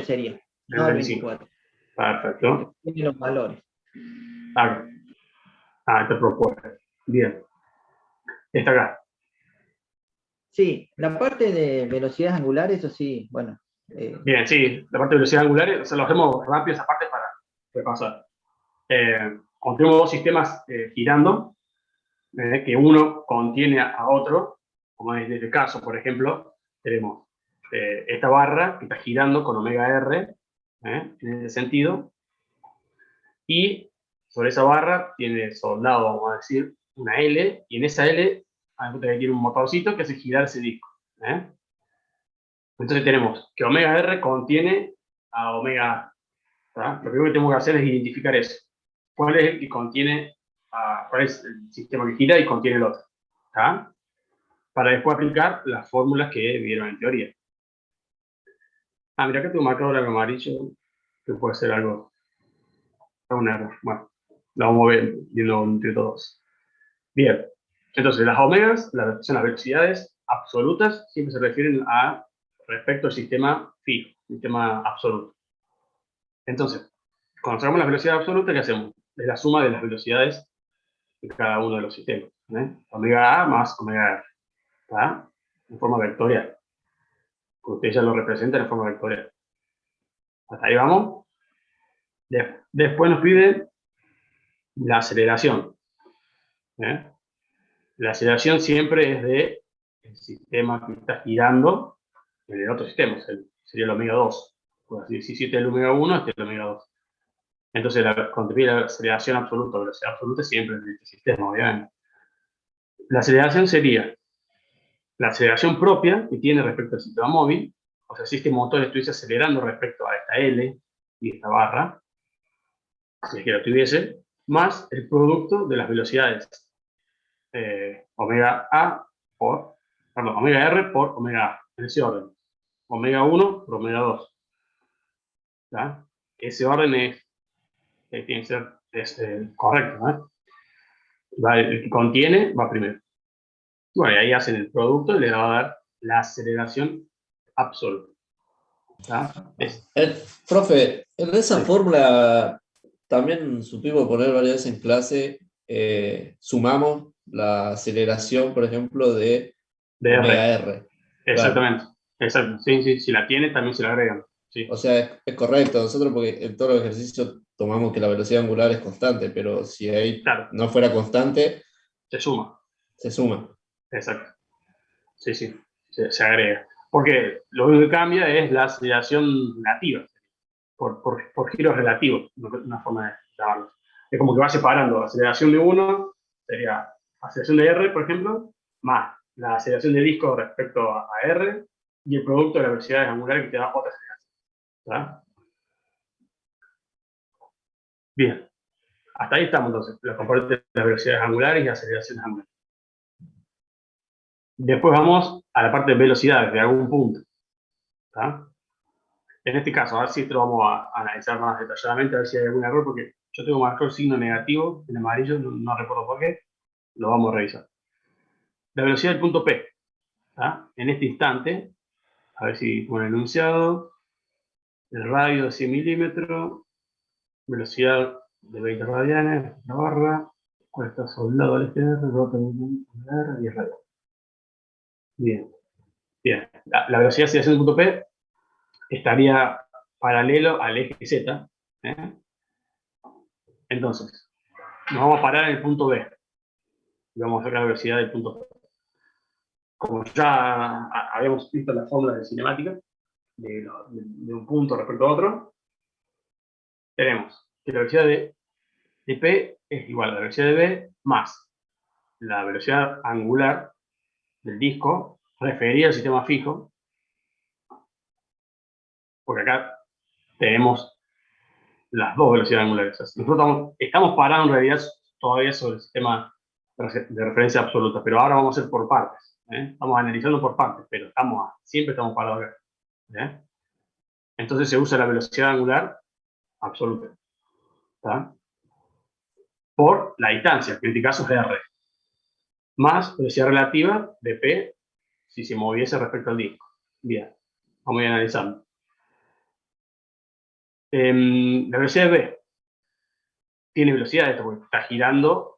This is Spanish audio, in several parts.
sería, el no el 25. 24. Perfecto. Tiene los valores. Esta propuesta. Bien. Está acá. Sí, la parte de velocidades angulares, eso sí, bueno. Bien, sí, la parte de velocidad angular, o sea, lo hacemos rápido esa parte para repasar. Cuando tenemos dos sistemas girando, que uno contiene a otro, como en este caso, por ejemplo, tenemos esta barra que está girando con omega R, en ese sentido, y sobre esa barra tiene soldado, vamos a decir, una L, y en esa L tiene un motorcito que hace girar ese disco. Entonces tenemos que omega R contiene a omega A. Lo primero que tenemos que hacer es identificar eso. ¿Cuál es el que contiene, cuál es el sistema que gira y contiene el otro? ¿Está? Para después aplicar las fórmulas que vieron en teoría. Mira, acá tengo marcado algo amarillo, que puede ser algo, un error. Bueno, lo vamos a ver viendo entre todos. Bien, entonces las omegas, son las velocidades absolutas, siempre se refieren a respecto al sistema fijo, sistema absoluto. Entonces, cuando sacamos la velocidad absoluta, ¿qué hacemos? Es la suma de las velocidades de cada uno de los sistemas. Omega A más omega R. ¿Está? En forma vectorial. Porque usted ya lo representa en forma vectorial. Hasta ahí vamos. Después nos pide la aceleración. La aceleración siempre es de el sistema que está girando en el otro sistema. Sería el omega 2. Pues así, si este es el omega 1, este es el omega 2. Entonces, cuando te pide la aceleración absoluta, velocidad absoluta, siempre es de este sistema, obviamente. La aceleración sería la aceleración propia que tiene respecto al sistema móvil, o sea, si este motor estuviese acelerando respecto a esta L y esta barra, si es que lo tuviese, más el producto de las velocidades omega R por omega A, en ese orden. Omega 1 por omega 2. ¿Ya? Ese orden tiene que ser correcto. El que contiene va primero. Bueno, y ahí hacen el producto y le va a dar la aceleración absoluta. Profe, en esa Sí. fórmula también supimos poner varias veces en clase, sumamos la aceleración, por ejemplo, de omega R. Exactamente. Claro. Exacto. Sí, sí, si la tiene, también se la agregan. Sí. O sea, es correcto. Nosotros, porque en todos los ejercicios tomamos que la velocidad angular es constante, pero si ahí Claro, no fuera constante, se suma. se suma. Exacto. Sí, sí, se agrega. Porque lo único que cambia es la aceleración relativa, por giros relativos, una forma de llamarlo. Es como que va separando la aceleración de uno, sería aceleración de R, por ejemplo, más la aceleración de disco respecto a R, y el producto de la velocidad angular que te da otra aceleración. ¿Está? Bien, hasta ahí estamos entonces, la componente de las velocidades angulares y aceleraciones angulares. Después vamos a la parte de velocidades de algún punto. ¿Está? En este caso, a ver si esto lo vamos a analizar más detalladamente, a ver si hay algún error, porque yo tengo marcado el signo negativo en amarillo, no recuerdo por qué, lo vamos a revisar. La velocidad del punto P, ¿tá? En este instante, a ver si con el enunciado, el radio de 100 milímetros, velocidad de 20 radianes, la barra, cuesta soldado al exterior, rota de 10 radianes. Bien, bien. La velocidad de aceleración del punto P estaría paralelo al eje Z. Entonces, nos vamos a parar en el punto B y vamos a ver la velocidad del punto B. Como ya habíamos visto la fórmula de cinemática de un punto respecto a otro, tenemos que la velocidad de P es igual a la velocidad de B más la velocidad angular del disco referida al sistema fijo, porque acá tenemos las dos velocidades angulares. Nosotros estamos parados en realidad todavía sobre el sistema de referencia absoluta, pero ahora vamos a hacer por partes. Estamos analizando por partes, pero siempre estamos parados acá. Entonces se usa la velocidad angular absoluta. ¿Está? Por la distancia, que en este caso es R. Más velocidad relativa de P si se moviese respecto al disco. Bien, vamos a ir analizando. La velocidad de B tiene velocidad de esto, porque está girando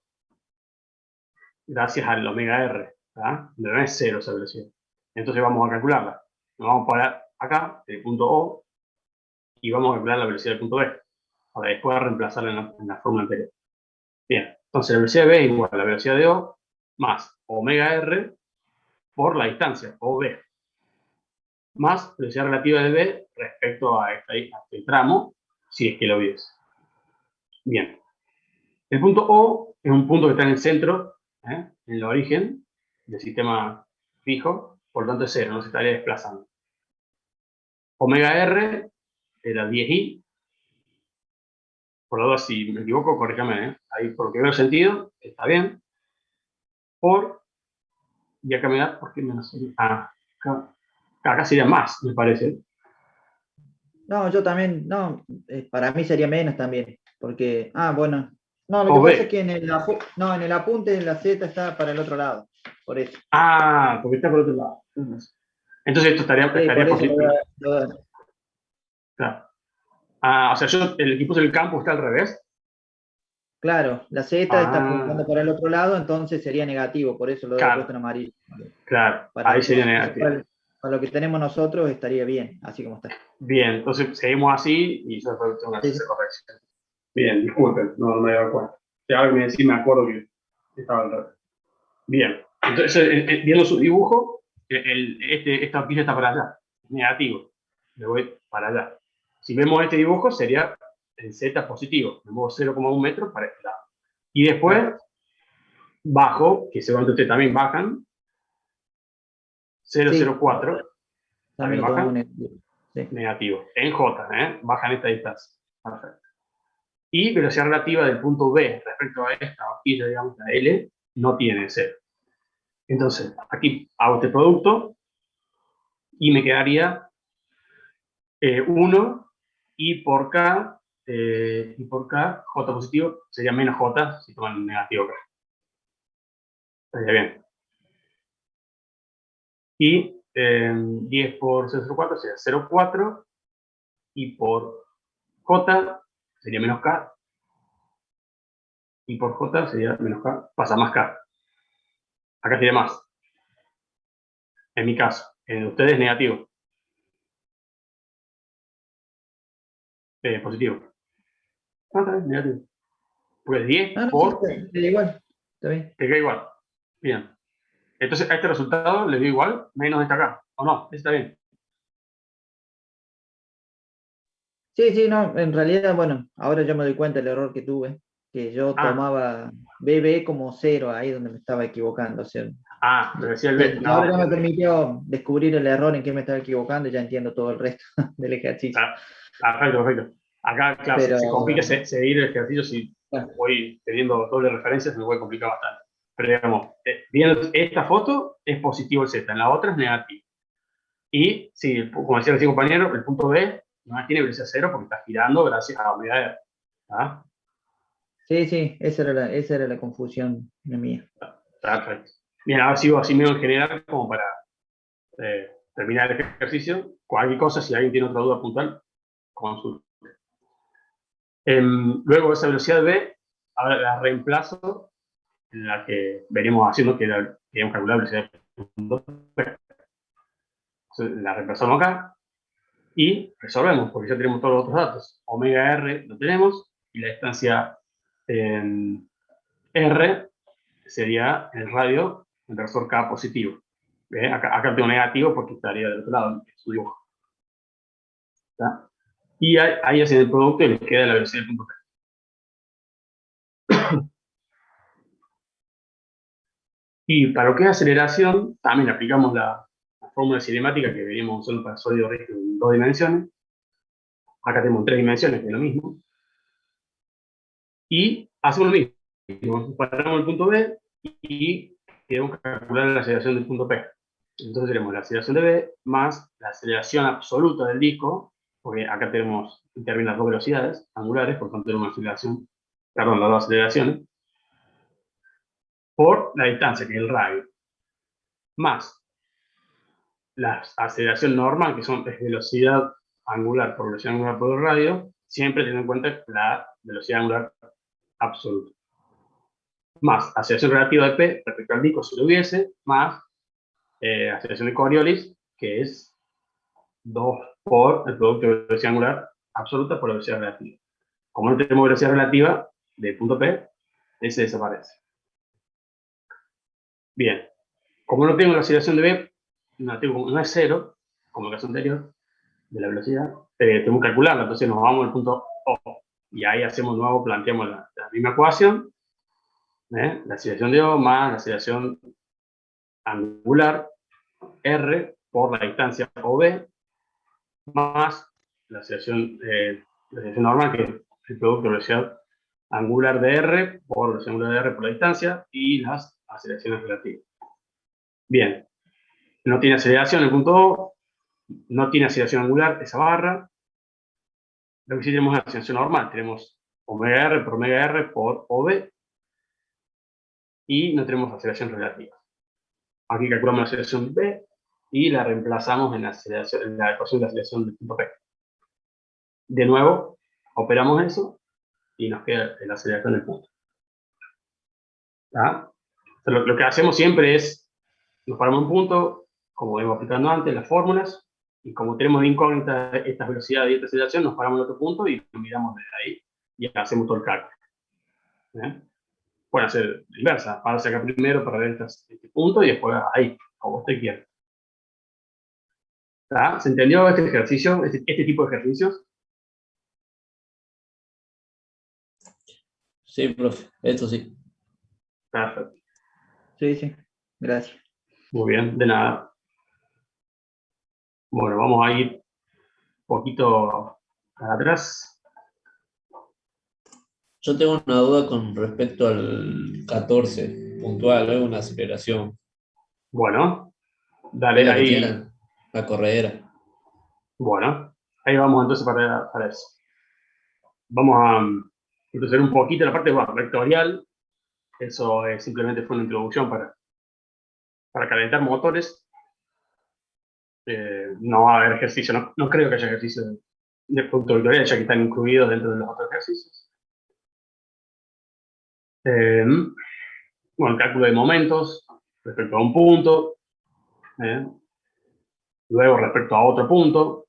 gracias al omega R, ¿verdad? No es cero esa velocidad. Entonces vamos a calcularla. Nos vamos a parar acá, en el punto O, y vamos a calcular la velocidad del punto B, para después reemplazarla en la fórmula anterior. Bien, entonces la velocidad de B es igual a la velocidad de O más omega R por la distancia, OB, más velocidad relativa de B respecto a este tramo, si es que lo vies. Bien, el punto O es un punto que está en el centro, en el origen del sistema fijo, por lo tanto es cero, no se estaría desplazando. Omega R era 10i, por lo tanto, si me equivoco, corríjame, ahí por lo que veo el sentido, está bien, y acá me da, ¿por qué menos? Acá sería más, me parece. No, yo también, no, para mí sería menos también, porque, bueno, no, lo O que pasa B. es que en el apunte de la Z está para el otro lado, por eso. Porque está por otro lado. Entonces esto estaría Sí, por eso positivo. lo veo. Claro. O sea, el equipo del campo está al revés. Claro, la Z está apuntando para el otro lado, entonces sería negativo, por eso lo he puesto en amarillo. Claro, Para ahí sería negativo. para lo que tenemos nosotros estaría bien, así como está. Bien, entonces seguimos así y yo después tengo que hacer esa corrección. Bien, disculpen, no me he dado cuenta. Si ahora que me decís, me acuerdo que estaba al revés. Bien, entonces viendo su dibujo, esta horquilla está para allá, negativo. Me voy para allá. Si vemos este dibujo, sería en Z positivo. Me muevo 0,1 metros para este lado. Y después bajo, que seguramente ustedes también bajan, 0,04. Sí, También también lo tomamos bajan. sí. Negativo. En J, bajan esta distancia. Perfecto. Y velocidad relativa del punto B respecto a esta horquilla, digamos, la L, no tiene 0. Entonces, aquí hago este producto y me quedaría 1 y por K, J positivo, sería menos J si toman negativo acá. Estaría bien. Y 10 por 0,04 sería 0,4 y por J sería menos K y por J sería menos K, pasa más K. Acá sería más. En mi caso, en ustedes negativo. Positivo. Está bien, negativo. Pues 10 No, sí, por... te da igual, está bien. Te queda igual. Bien. Entonces a este resultado le dio igual, menos esta acá. ¿O no? Está bien. Sí, sí, no, en realidad, bueno, ahora yo me doy cuenta del error que tuve, que yo tomaba BB como 0, ahí donde me estaba equivocando. O sea, pero decía el B. y ahora ya No. me permitió descubrir el error en que me estaba equivocando y ya entiendo todo el resto del ejercicio. Perfecto, perfecto. Acá, claro, Pero, se complica seguir el ejercicio si bueno, voy teniendo doble referencia, se me puede complicar bastante. Pero digamos, viendo esta foto es positivo el Z, en la otra es negativo. Y sí, como decía el compañero, el punto B no tiene velocidad cero porque está girando gracias a la unidad R. ¿Ah? sí, esa era la confusión mía. Perfecto. Bien, ahora sigo así medio en general como para terminar el ejercicio. Cualquier cosa, si alguien tiene otra duda puntual, consulta. Luego esa velocidad B, ahora la reemplazo en la que venimos haciendo, que era, queríamos calcular la velocidad del punto B. Entonces, la reemplazamos acá y resolvemos, porque ya tenemos todos los otros datos. Omega R lo tenemos y la distancia R sería el radio del resorte K positivo. Acá tengo negativo porque estaría del otro lado en su dibujo. ¿Está? Y ahí hacen el producto y les queda la velocidad del punto P. Y para lo que es aceleración, también aplicamos la fórmula cinemática que veníamos usando para sólido rígido en 2 dimensiones. Acá tenemos 3 dimensiones, que es lo mismo. Y hacemos lo mismo. Paramos el punto B y queremos calcular la aceleración del punto P. Entonces tenemos la aceleración de B más la aceleración absoluta del disco, porque acá intervienen las dos velocidades angulares, por tanto tenemos una aceleración, perdón, las dos aceleraciones, por la distancia, que es el radio, más la aceleración normal, que es velocidad angular por velocidad angular por el radio, siempre teniendo en cuenta la velocidad angular absoluta. Más aceleración relativa de P respecto al disco, si lo hubiese, más aceleración de Coriolis, que es 2 por el producto de velocidad angular absoluta por la velocidad relativa. Como no tenemos velocidad relativa de punto P, ese desaparece. Bien, como no tengo la aceleración de B, no es cero, como el caso anterior, de la velocidad, tenemos que calcularla, entonces nos vamos al punto O, y ahí hacemos nuevo, planteamos la misma ecuación, la aceleración de O más la aceleración angular, R, por la distancia OB, más la aceleración normal, que es el producto de velocidad angular de R por velocidad angular de R por la distancia, y las aceleraciones relativas. Bien, no tiene aceleración el punto O, no tiene aceleración angular esa barra. Lo que sí tenemos es la aceleración normal, tenemos omega R por omega R por OB, y no tenemos aceleración relativa. Aquí calculamos la aceleración B y la reemplazamos en la ecuación de aceleración del punto P. De nuevo, operamos eso y nos queda la aceleración del punto. ¿Tá? Lo que hacemos siempre es, nos paramos en punto, como vengo aplicando antes, las fórmulas, y como tenemos de incógnita estas velocidades y esta aceleración, nos paramos en otro punto y lo miramos desde ahí y hacemos todo el cálculo. Pueden hacer inversa, pararse acá primero para ver este punto y después ahí, como usted quiera. ¿Tá? ¿Se entendió este ejercicio, este tipo de ejercicios? Sí, profe, esto sí. Perfecto. Sí, sí, gracias. Muy bien, de nada. Bueno, vamos a ir un poquito para atrás. Yo tengo una duda con respecto al 14, puntual, ¿no? Una aceleración. Bueno, dale Es la que ahí. tiene la corredera. Bueno, ahí vamos entonces para eso. Vamos a introducir un poquito la parte vectorial. Eso simplemente fue una introducción para calentar motores. No va a haber ejercicio, no creo que haya ejercicio de producto vectorial, ya que están incluidos dentro de los otros ejercicios. Bueno, el cálculo de momentos respecto a un punto. Luego, respecto a otro punto,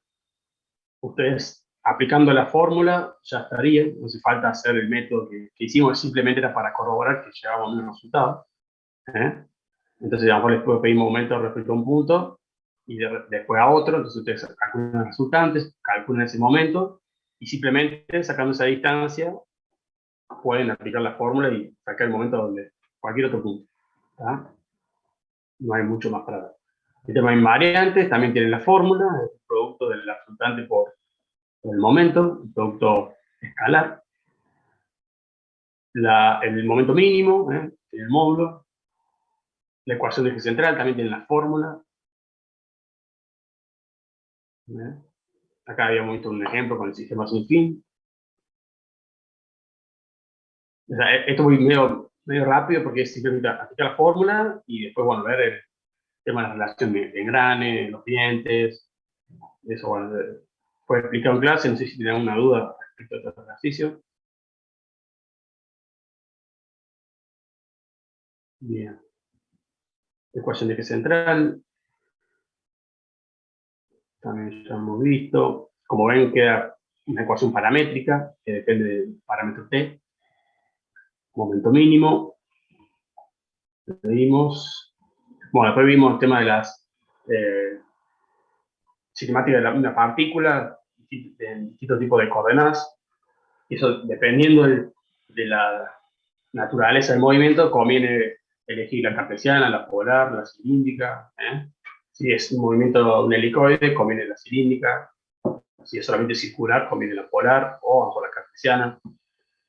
ustedes aplicando la fórmula ya estarían, no hace falta hacer el método que hicimos, simplemente era para corroborar que llegábamos a un resultado. Entonces, a lo mejor les puedo pedir momentos respecto a un punto y después a otro, entonces ustedes calculan los resultantes, calculan ese momento y simplemente sacando esa distancia pueden aplicar la fórmula y sacar el momento donde cualquier otro punto. ¿Tá? No hay mucho más para ver. El tema de invariantes también tienen la fórmula, el producto del resultante por el momento, el producto escalar, el momento mínimo, el módulo, la ecuación de eje central también tiene la fórmula. Acá habíamos visto un ejemplo con el sistema sin fin. O sea, esto voy medio rápido porque es simplemente aplicar la fórmula y después, bueno, ver el tema de la relación de engrane, los dientes. Eso, bueno, fue explicado en clase, no sé si tienen alguna duda respecto a este ejercicio. Bien. Ecuación de eje central. También ya hemos visto. Como ven, queda una ecuación paramétrica que depende del parámetro t. Momento mínimo. Vimos. Bueno, después vimos el tema de las cinemáticas de una partícula, de distintos tipos de coordenadas. Y eso, dependiendo de la naturaleza del movimiento, conviene elegir la cartesiana, la polar, la cilíndrica. Si es un movimiento de un helicoide, conviene la cilíndrica. Si es solamente circular, conviene la polar o la cartesiana.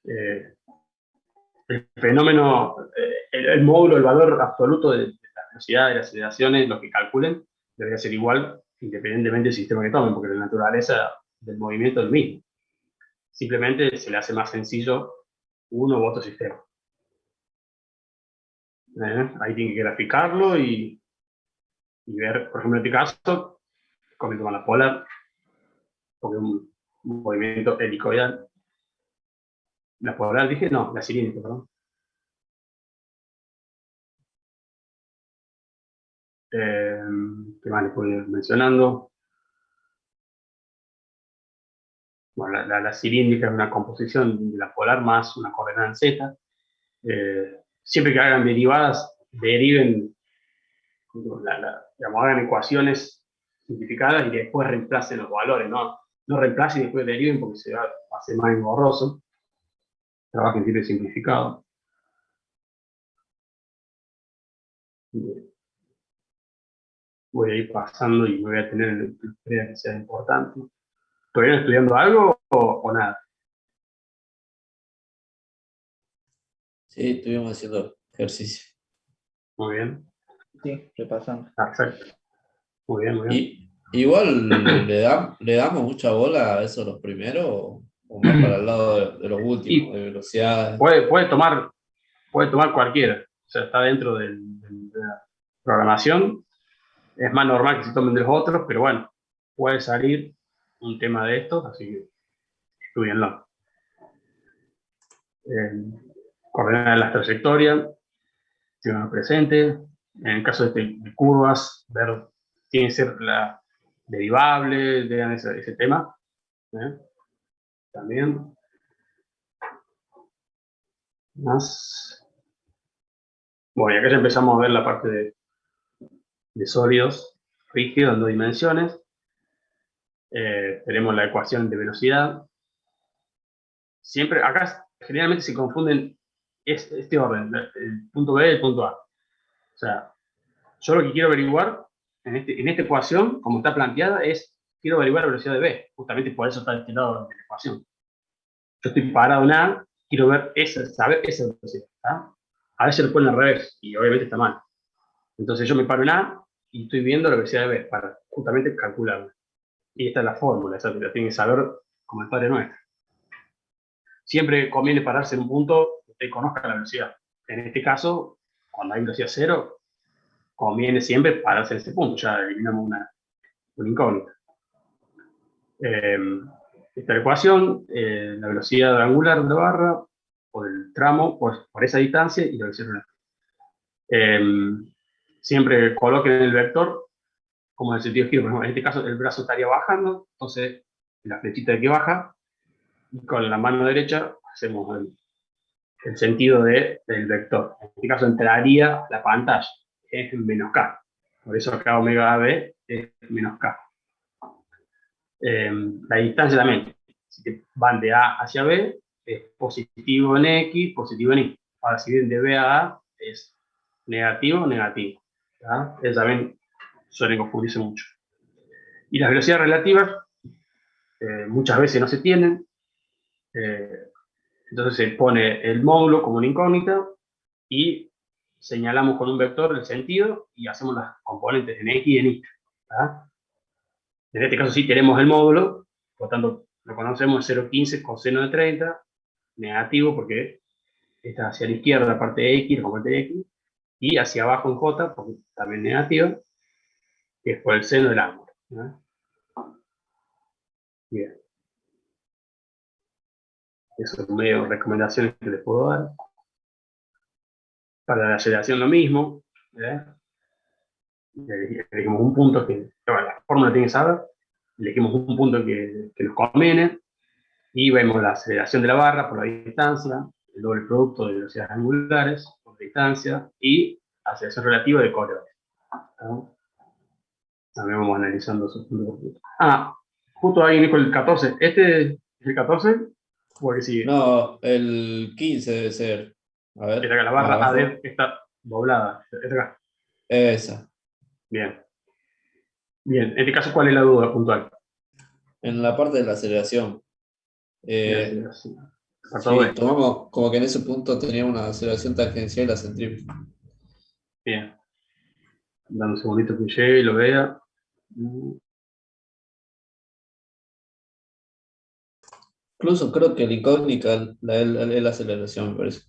El fenómeno, el módulo, el valor absoluto de la velocidad de las aceleraciones, lo que calculen, debería ser igual independientemente del sistema que tomen, porque la naturaleza del movimiento es el mismo. Simplemente se le hace más sencillo uno u otro sistema. Ahí tienen que graficarlo y ver, por ejemplo, en este caso, cómo toman la polar, porque movimiento helicoidal. La polar dije, no, la cilíndrica, perdón. ¿Qué más les puedo ir mencionando? Bueno, la cilíndrica es una composición de la polar más una coordenada en Z. Siempre que hagan derivadas, deriven, digamos, hagan ecuaciones simplificadas y después reemplacen los valores, ¿no? No reemplacen y después deriven porque se va a hacer más engorroso. Trabajen siempre simplificado. Voy a ir pasando y me voy a tener el que sea importante. ¿Todavía estudiando algo o nada? Sí, estuvimos haciendo ejercicio. Muy bien. Sí, repasando. Perfecto. Muy bien, muy bien. Y igual le damos mucha bola a eso los primeros o más para el lado de los últimos, Y de velocidad. puede tomar cualquiera. O sea, está dentro de la programación. Es más normal que se tomen de los otros, pero bueno, puede salir un tema de estos, así que estudienlo. Coordenar las trayectorias, tengan presente. En el caso de curvas, ver, tiene que ser la derivable, vean ese tema. También. Más. Bueno, y acá ya empezamos a ver la parte de sólidos rígidos en 2 dimensiones. Tenemos la ecuación de velocidad. Siempre, acá generalmente se confunden este orden, el punto B y el punto A. O sea, yo lo que quiero averiguar en esta ecuación, como está planteada, quiero averiguar la velocidad de B. Justamente por eso está de este lado de la ecuación. Yo estoy parado en A, quiero saber esa velocidad. ¿Tá? A veces lo ponen al revés y obviamente está mal. Entonces yo me paro en A y estoy viendo la velocidad de B para justamente calcularla. Y esta es la fórmula, esa la tienen que saber como el Padre Nuestro. Siempre conviene pararse en un punto que usted conozca la velocidad. En este caso, cuando hay velocidad cero, conviene siempre pararse en ese punto. Ya eliminamos una incógnita. Esta ecuación, la velocidad angular de la barra, por el tramo, por esa distancia y la velocidad relativa. Siempre coloquen el vector como en el sentido de giro. Por ejemplo, en este caso, el brazo estaría bajando, entonces la flechita de que baja, y con la mano derecha hacemos el sentido del vector. En este caso entraría la pantalla, es menos k. Por eso acá omega AB es menos k. La distancia también, si van de A hacia B, es positivo en X, positivo en Y. Ahora, si vienen de B a A, es negativo, negativo. Eso también suelen confundirse mucho. Y las velocidades relativas muchas veces no se tienen. Entonces se pone el módulo como una incógnita y señalamos con un vector el sentido y hacemos las componentes en X y en Y. En este caso sí tenemos el módulo, por lo tanto lo conocemos 0,15 coseno de 30, negativo porque está hacia la izquierda la parte de X, la componente de X, y hacia abajo en J, porque también negativa, que es por el seno del ángulo. Bien. Esas son medio recomendaciones que les puedo dar. Para la aceleración lo mismo. Elegimos un punto bueno, la fórmula tiene que saber. Elegimos un punto que nos conviene. Y vemos la aceleración de la barra por la distancia, el doble producto de velocidades angulares por la distancia y aceleración relativa de corredores. También vamos analizando esos puntos. Justo ahí Nico el 14. ¿Este es el 14? ¿O el que sigue? No, el 15 debe ser. A ver, La más barra AD abajo. está doblada. Acá. Esa. Bien. Bien. En este caso, ¿cuál es la duda puntual? En la parte de la aceleración. Bien, Sí, tomamos como que en ese punto tenía una aceleración tangencial y la centrífuga. Bien. Dame un segundito que llegue y lo vea. Incluso creo que la incógnita es la aceleración, me parece.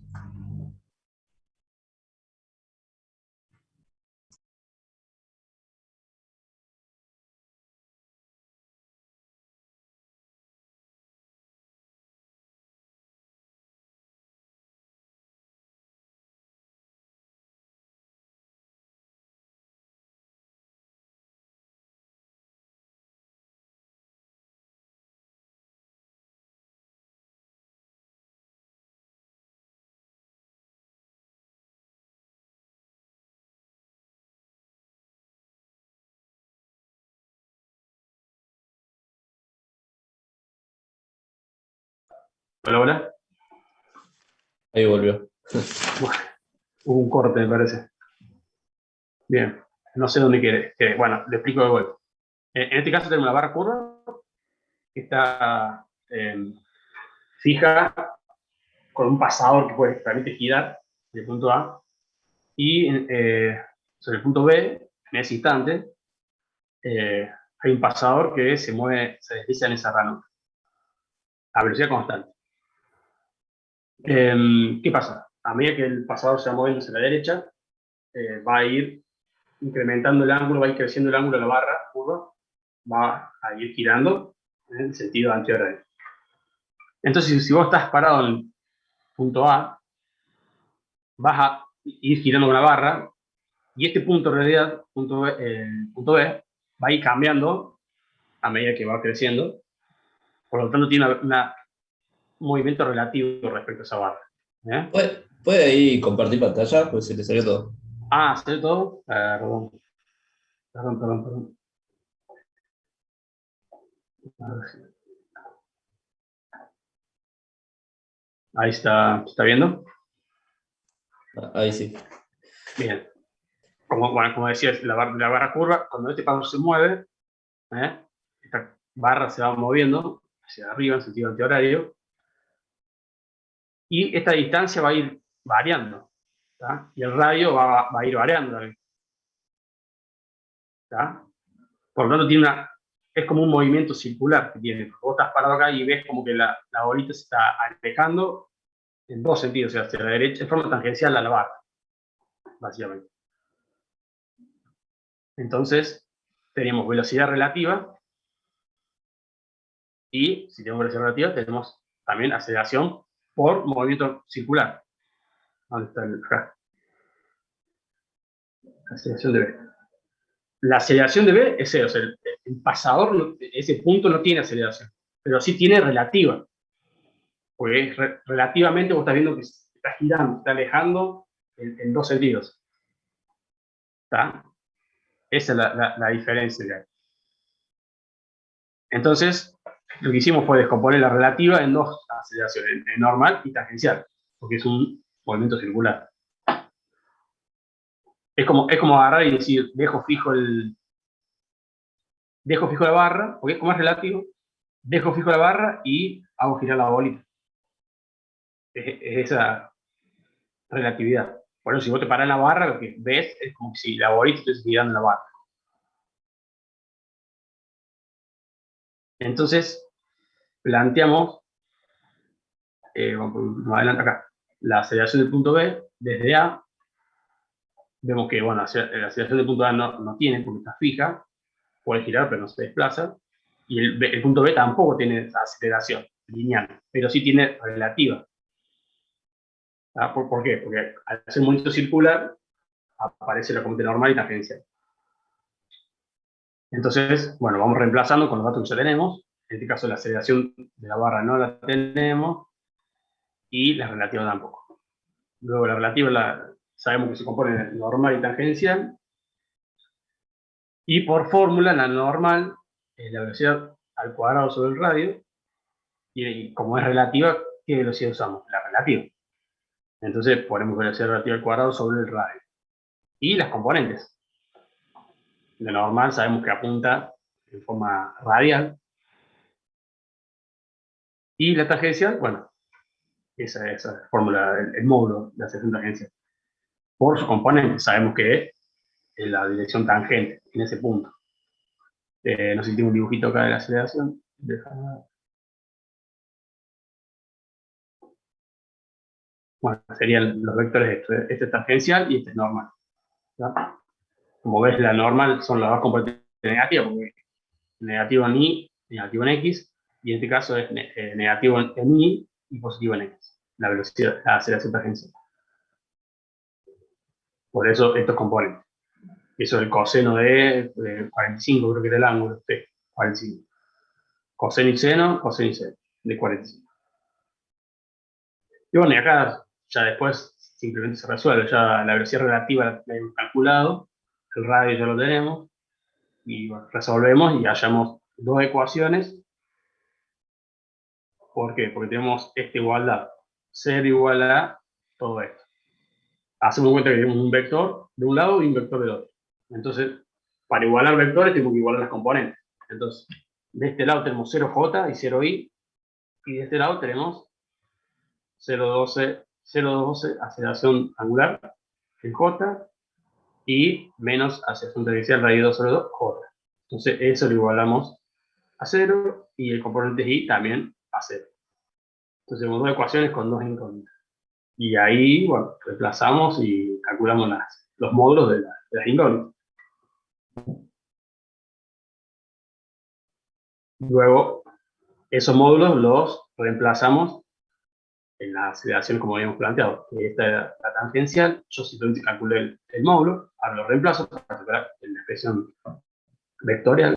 Hola, hola. Ahí volvió. Hubo un corte, me parece. Bien, no sé dónde quiere. Bueno, le explico de vuelta. En este caso tenemos una barra curva que está fija con un pasador que permite girar del punto A. Y sobre el punto B, en ese instante, hay un pasador que se mueve, se desliza en esa ranura a velocidad constante. ¿Qué pasa? A medida que el pasador se va moviendo hacia la derecha, va a ir incrementando el ángulo, va a ir creciendo el ángulo de la barra curva, va a ir girando en el sentido antihorario. Entonces, si vos estás parado en el punto A, vas a ir girando con la barra, y este punto en realidad, punto B, va a ir cambiando a medida que va creciendo, por lo tanto tiene un movimiento relativo respecto a esa barra. ¿Puede ahí compartir pantalla? Pues se le salió todo. Ah, ¿sale todo? Perdón. Perdón. Ahí está, ¿está viendo? Ahí sí. Bien. Como decías, la barra curva, cuando este paso se mueve, esta barra se va moviendo hacia arriba en sentido antihorario, y esta distancia va a ir variando, ¿tá? Y el radio va a ir variando también, ¿tá? Por lo tanto, es como un movimiento circular que tiene. Vos estás parado acá y ves como que la bolita se está alejando en dos sentidos, o sea, hacia la derecha, en forma tangencial a la barra, básicamente. Entonces, tenemos velocidad relativa, y si tenemos velocidad relativa, tenemos también aceleración por movimiento circular. ¿Dónde está acá? Aceleración de B. La aceleración de B es cero, o sea, el pasador, ese punto no tiene aceleración, pero sí tiene relativa. Porque relativamente vos estás viendo que está girando, está alejando en dos sentidos. ¿Está? Esa es la diferencia. Entonces, lo que hicimos fue descomponer la relativa en dos aceleraciones, en normal y tangencial, porque es un movimiento circular. Es como agarrar y decir, dejo fijo la barra, porque como es relativo, dejo fijo la barra y hago girar la bolita. Es esa relatividad. Por eso, si vos te parás en la barra, lo que ves es como si la bolita estuviese girando en la barra. Entonces, planteamos, vamos adelante acá, la aceleración del punto B desde A. Vemos que, bueno, la aceleración del punto A no tiene, porque está fija, puede girar, pero no se desplaza. Y el punto B tampoco tiene aceleración lineal, pero sí tiene relativa. ¿Por qué? Porque al ser un movimiento circular, aparece la componente normal y tangencial. Entonces, bueno, vamos reemplazando con los datos que ya tenemos. En este caso, la aceleración de la barra no la tenemos, y la relativa tampoco. Luego, la relativa sabemos que se compone de normal y tangencial. Y por fórmula, la normal es la velocidad al cuadrado sobre el radio. Y como es relativa, ¿qué velocidad usamos? La relativa. Entonces ponemos velocidad relativa al cuadrado sobre el radio. Y las componentes. La normal sabemos que apunta en forma radial. Y la tangencial, bueno, esa fórmula, el módulo de aceleración tangencial. Por su componente, sabemos que es la dirección tangente en ese punto. No sé si tengo un dibujito acá de la aceleración. Bueno, serían los vectores este es tangencial y este es normal. ¿Ya? Como ves, la normal son las dos componentes negativas, porque negativo en Y, negativo en X, y en este caso es negativo en Y y positivo en X, la velocidad, la aceleración tangencial. Por eso estos componentes. Eso es el coseno de 45, creo que era el ángulo, sí, 45. Coseno y seno de 45. Y bueno, y acá ya después simplemente se resuelve, ya la velocidad relativa la hemos calculado, el radio ya lo tenemos, y bueno, resolvemos y hallamos dos ecuaciones ¿Por qué? Porque tenemos esta igualdad. 0 igual a todo esto. Hacemos cuenta que tenemos un vector de un lado y un vector del otro. Entonces, para igualar vectores tengo que igualar las componentes. Entonces, de este lado tenemos 0j y 0i, y de este lado tenemos 0,12 aceleración angular en j y menos aceleración tangencial raíz 2 sobre 2 j. Entonces, eso lo igualamos a 0 y el componente i también a 0. Entonces, tenemos dos ecuaciones con dos incógnitas. Y ahí, bueno, reemplazamos y calculamos los módulos de las incógnitas. Luego, esos módulos los reemplazamos en la aceleración como habíamos planteado. Esta era la tangencial, yo simplemente calculé el módulo, ahora lo reemplazo para calcular la expresión vectorial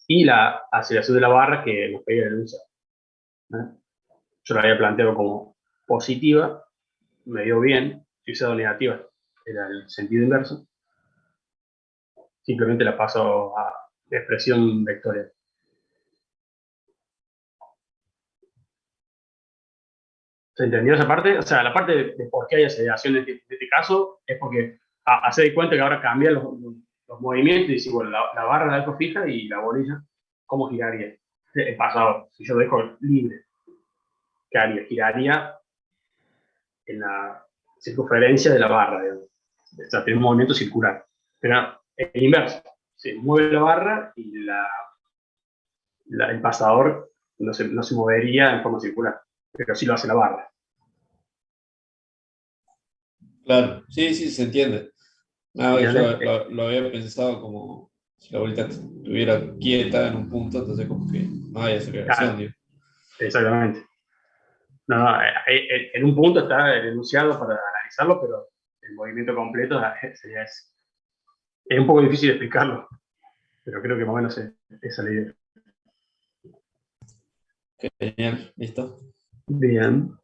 y la aceleración de la barra que nos pedía el enunciado. Yo la había planteado como positiva, me dio bien, si hubiese dado negativa era el sentido inverso, simplemente la paso a expresión vectorial. ¿Se entendió esa parte? O sea, la parte de por qué hay aceleración en este caso es porque hace de cuenta que ahora cambian los movimientos y decir, bueno, la barra la dejo fija y la bolilla, ¿cómo giraría? El pasador, si yo lo dejo libre, ¿qué haría? Giraría en la circunferencia de la barra, digamos. O sea, tiene un movimiento circular. Pero el inverso, se mueve la barra y el pasador no se movería en forma circular, pero sí lo hace la barra. Claro, sí, sí, se entiende. No, yo lo había pensado como si la bolita estuviera quieta en un punto, entonces como que no hay aceleración, Claro, digo. exactamente. No, en un punto está el enunciado para analizarlo, pero el movimiento completo sería ese. Es un poco difícil de explicarlo, pero creo que más o menos esa es la idea. Genial, listo. Bien.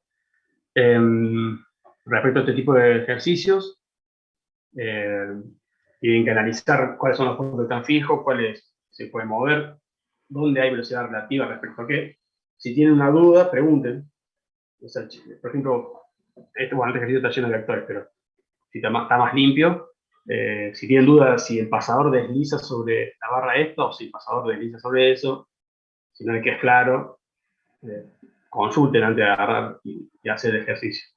Respecto a este tipo de ejercicios, tienen que analizar cuáles son los puntos que están fijos, cuáles se pueden mover, dónde hay velocidad relativa respecto a qué. Si tienen una duda, pregunten. O sea, por ejemplo, este ejercicio está lleno de vectores, pero si está más limpio, si tienen dudas si el pasador desliza sobre la barra esta o si el pasador desliza sobre eso, si no les queda claro, consulten antes de agarrar y hacer el ejercicio.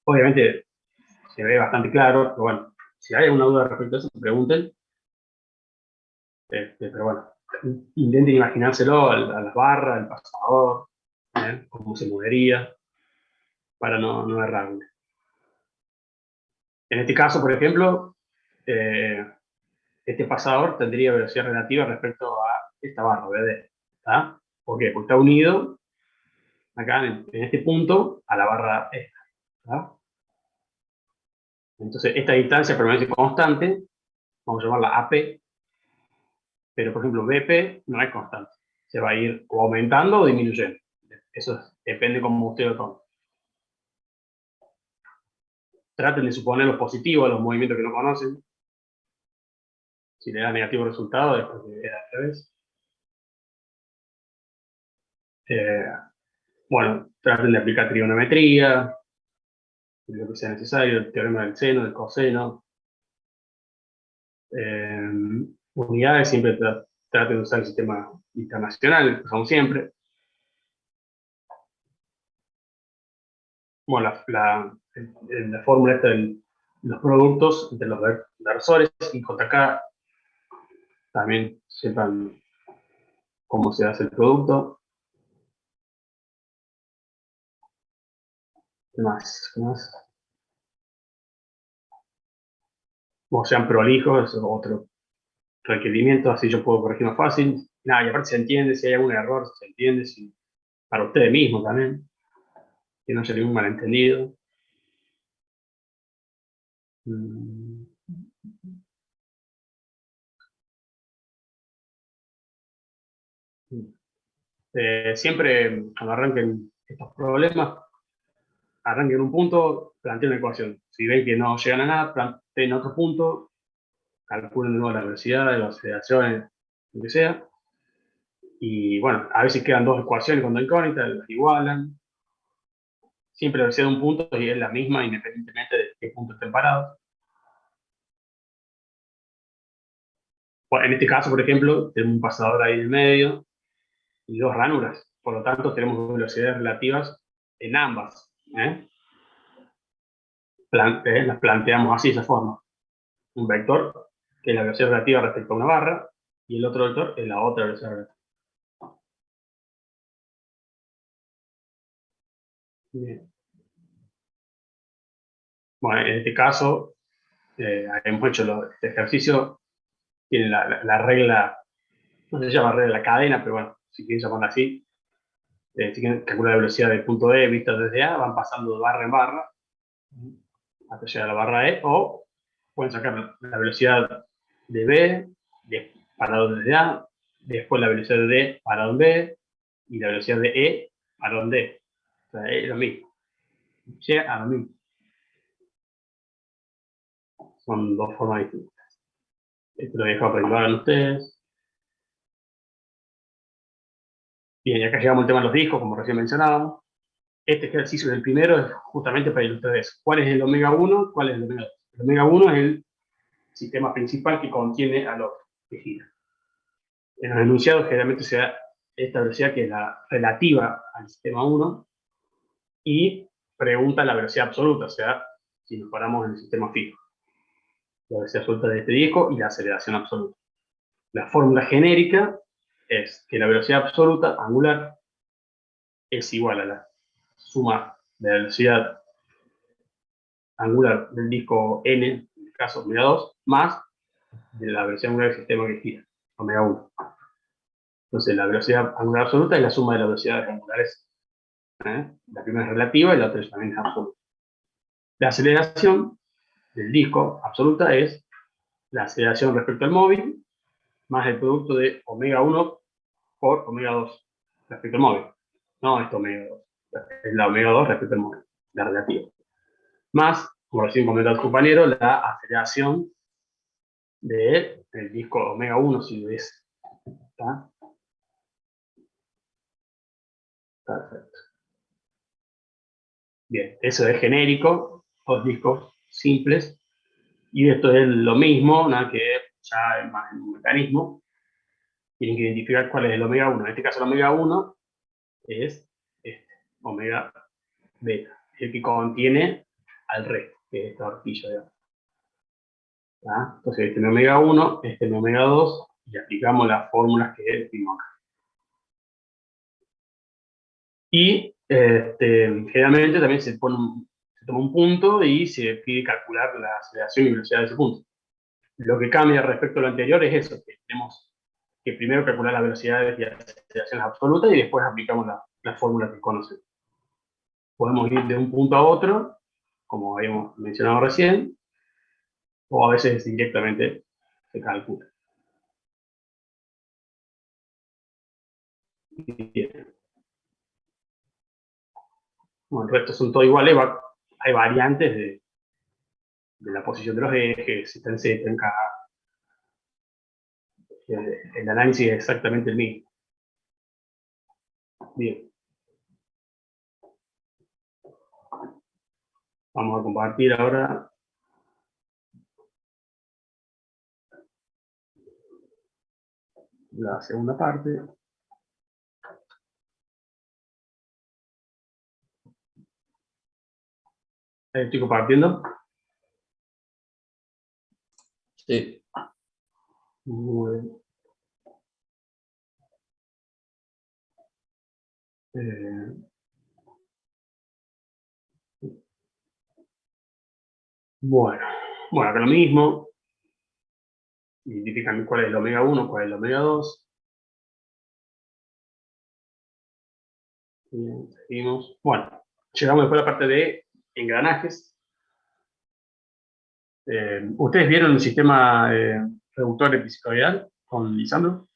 Obviamente se ve bastante claro, pero bueno, si hay alguna duda respecto a eso, pregunten. Pero bueno, intenten imaginárselo a las barras, al pasador, cómo se movería, para no errarle. En este caso, por ejemplo, este pasador tendría velocidad relativa respecto a esta barra, BD. ¿Está? ¿Por qué? Porque está unido acá en este punto a la barra esta. ¿Está? Entonces, esta distancia permanece constante, vamos a llamarla AP, pero por ejemplo, BP no es constante. Se va a ir o aumentando o disminuyendo. Eso depende cómo usted lo tome. Traten de suponer los positivos, los movimientos que no conocen. Si le da negativo resultado, es porque era al revés. Bueno, traten de aplicar trigonometría, lo que sea necesario, el teorema del seno, del coseno. Unidades, siempre traten de usar el sistema internacional, que usamos siempre. Bueno, la fórmula esta de los productos entre los versores y JK, también sepan cómo se hace el producto. ¿Qué más? ¿Qué más? O sean prolijos, es otro requerimiento, así yo puedo corregir más fácil. Nada, y aparte se entiende si hay algún error, se entiende para ustedes mismos también, que no haya ningún malentendido. Siempre cuando arranquen estos problemas, arranquen en un punto, planteen una ecuación. Si ven que no llegan a nada, planteen otro punto, calculen de nuevo la velocidad, las aceleraciones, lo que sea, Y bueno, a veces quedan dos ecuaciones con dos incógnitas, las igualan. Siempre la velocidad de un punto y es la misma independientemente de qué punto estén parados. Bueno, en este caso, por ejemplo, tenemos un pasador ahí en el medio y dos ranuras. Por lo tanto, tenemos velocidades relativas en ambas. Las planteamos así, de esa forma. Un vector, que es la velocidad relativa respecto a una barra, y el otro vector es la otra velocidad relativa. Bien. Bueno, en este caso, hemos hecho este ejercicio, tiene la regla, no se llama regla de la cadena, pero bueno, si quieren llamarla así, si quieren calcular la velocidad del punto E vista desde A, van pasando de barra en barra hasta llegar a la barra E, o pueden sacar la velocidad de B, parado desde A, después la velocidad de D parado en B, y la velocidad de E parado en D. O sea, es lo mismo. Llega a lo mismo. Son dos formas distintas. Esto lo dejo para que lo hagan ustedes. Bien, y acá llegamos al tema de los discos, como recién mencionábamos. Este ejercicio del primero es justamente para ilustrar eso. ¿Cuál es el omega 1? ¿Cuál es el omega 2? El omega 1 es el sistema principal que contiene a los que giran. En los enunciados generalmente se da esta velocidad que es la relativa al sistema 1 y pregunta la velocidad absoluta, o sea, si nos paramos en el sistema fijo. La velocidad absoluta de este disco y la aceleración absoluta. La fórmula genérica es que la velocidad absoluta angular es igual a la suma de la velocidad angular del disco n, en el caso omega 2, más de la velocidad angular del sistema que gira, omega 1. Entonces, la velocidad angular absoluta es la suma de las velocidades angulares. La primera es relativa y la otra también es absoluta. La aceleración del disco absoluta es la aceleración respecto al móvil más el producto de omega 1 por omega 2 respecto al móvil. No esto omega 2. Es la omega 2 respecto al móvil, la relativa. Más, como recién comentó el compañero, la aceleración del disco omega 1, si ves. ¿Está? Perfecto. Bien, eso es genérico, dos discos simples. Y esto es lo mismo, nada que ya es más en un mecanismo. Tienen que identificar cuál es el omega 1. En este caso, el omega 1 es este, omega beta, el que contiene al resto, que es esta horquilla de acá. Entonces, este es mi omega 1, este es mi omega 2, y aplicamos las fórmulas que vimos acá. Y generalmente también se toma un punto y se pide calcular la aceleración y velocidad de ese punto. Lo que cambia respecto a lo anterior es eso, que tenemos que primero calcular las velocidades y aceleraciones absolutas y después aplicamos la fórmula que conocemos. Podemos ir de un punto a otro, como habíamos mencionado recién, o a veces directamente se calcula. Bien. Bueno, el resto son todo iguales, hay variantes de la posición de los ejes, si está en Z, en K. El análisis es exactamente el mismo. Bien. Vamos a compartir ahora la segunda parte. Estoy compartiendo. Sí. Muy bien. Bueno, acá lo mismo. Identifican cuál es el omega 1, cuál es el omega 2. Bien, seguimos. Bueno, llegamos después a la parte de engranajes. ¿Ustedes vieron el sistema reductor episcoidal con Lisandro?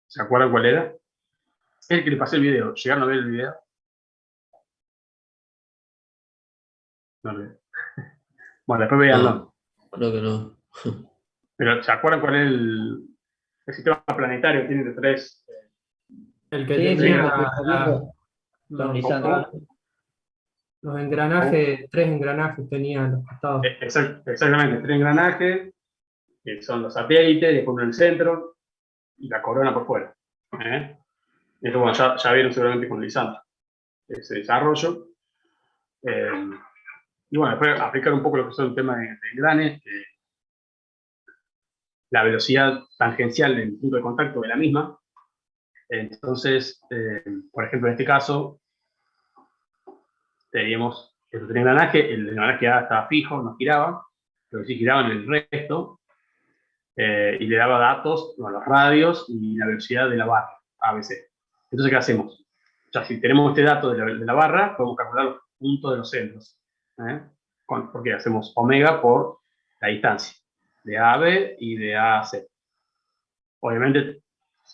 ¿Se acuerdan cuál era? El que le pasé el video. ¿Llegaron a ver el video? No lo veo. Bueno, después véanlo. No, creo que no. Pero ¿se acuerdan cuál es el sistema planetario? Tiene de tres. El que Sí, sí, tenía lo estoy viendo con los, Lisandro. los engranajes, 3 engranajes tenía a los costados. Exactamente, tres engranajes, que son los satélites, después uno en el centro y la corona por fuera. ¿Eh? Esto, bueno, ya vieron seguramente con Lisandro ese desarrollo. Y bueno, después aplicar un poco lo que son el tema de engranes, la velocidad tangencial del punto de contacto de la misma. Entonces, por ejemplo, en este caso, teníamos el engranaje A estaba fijo, no giraba, pero sí giraba en el resto, y le daba datos, bueno, los radios y la velocidad de la barra, ABC. Entonces, ¿qué hacemos? O sea, si tenemos este dato de la barra, podemos calcular los puntos de los centros. ¿Eh? Porque hacemos omega por la distancia, de A a B y de A a C. Obviamente,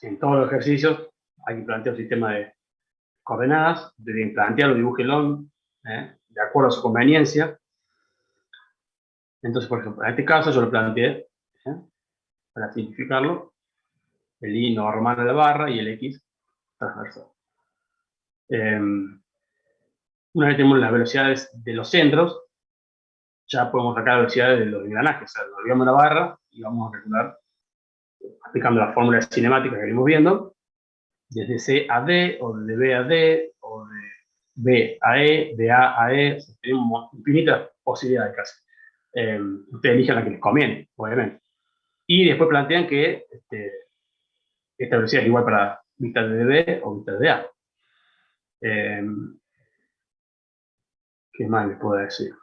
en todos los ejercicios hay que plantear un sistema de coordenadas, de plantearlo, dibújelo, de acuerdo a su conveniencia. Entonces, por ejemplo, en este caso yo lo planteé, para simplificarlo, el Y normal a la barra y el X transversal. Una vez tenemos las velocidades de los centros, ya podemos sacar las velocidades de los engranajes. O sea, lo olvidamos la barra y vamos a calcular, aplicando las fórmulas cinemáticas que venimos viendo, desde C a D, o desde B a D, o de B a E, de A a E. O sea, tenemos infinitas posibilidades casi. Ustedes elijan la que les conviene, obviamente. Y después plantean que esta velocidad es igual para vistas de B o vistas de A. ¿Qué más les puedo decir?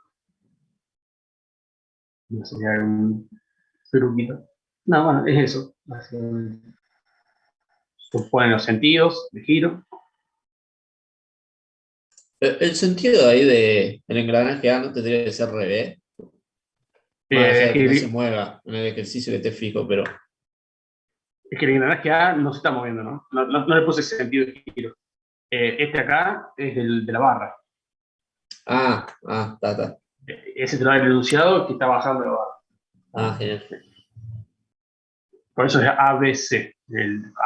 No sé si hay un truquito. No, bueno, es eso, básicamente. Suponen los sentidos de giro. El sentido ahí del engranaje A no tendría que ser revés, más allá de que no se mueva en el ejercicio que esté fijo, pero... Es que el engranaje A no se está moviendo, ¿no? No le puse ese sentido de giro. Este acá es el de la barra. Está. Ese te lo ha enunciado que está bajando la barra. Genial. Por eso es ABC,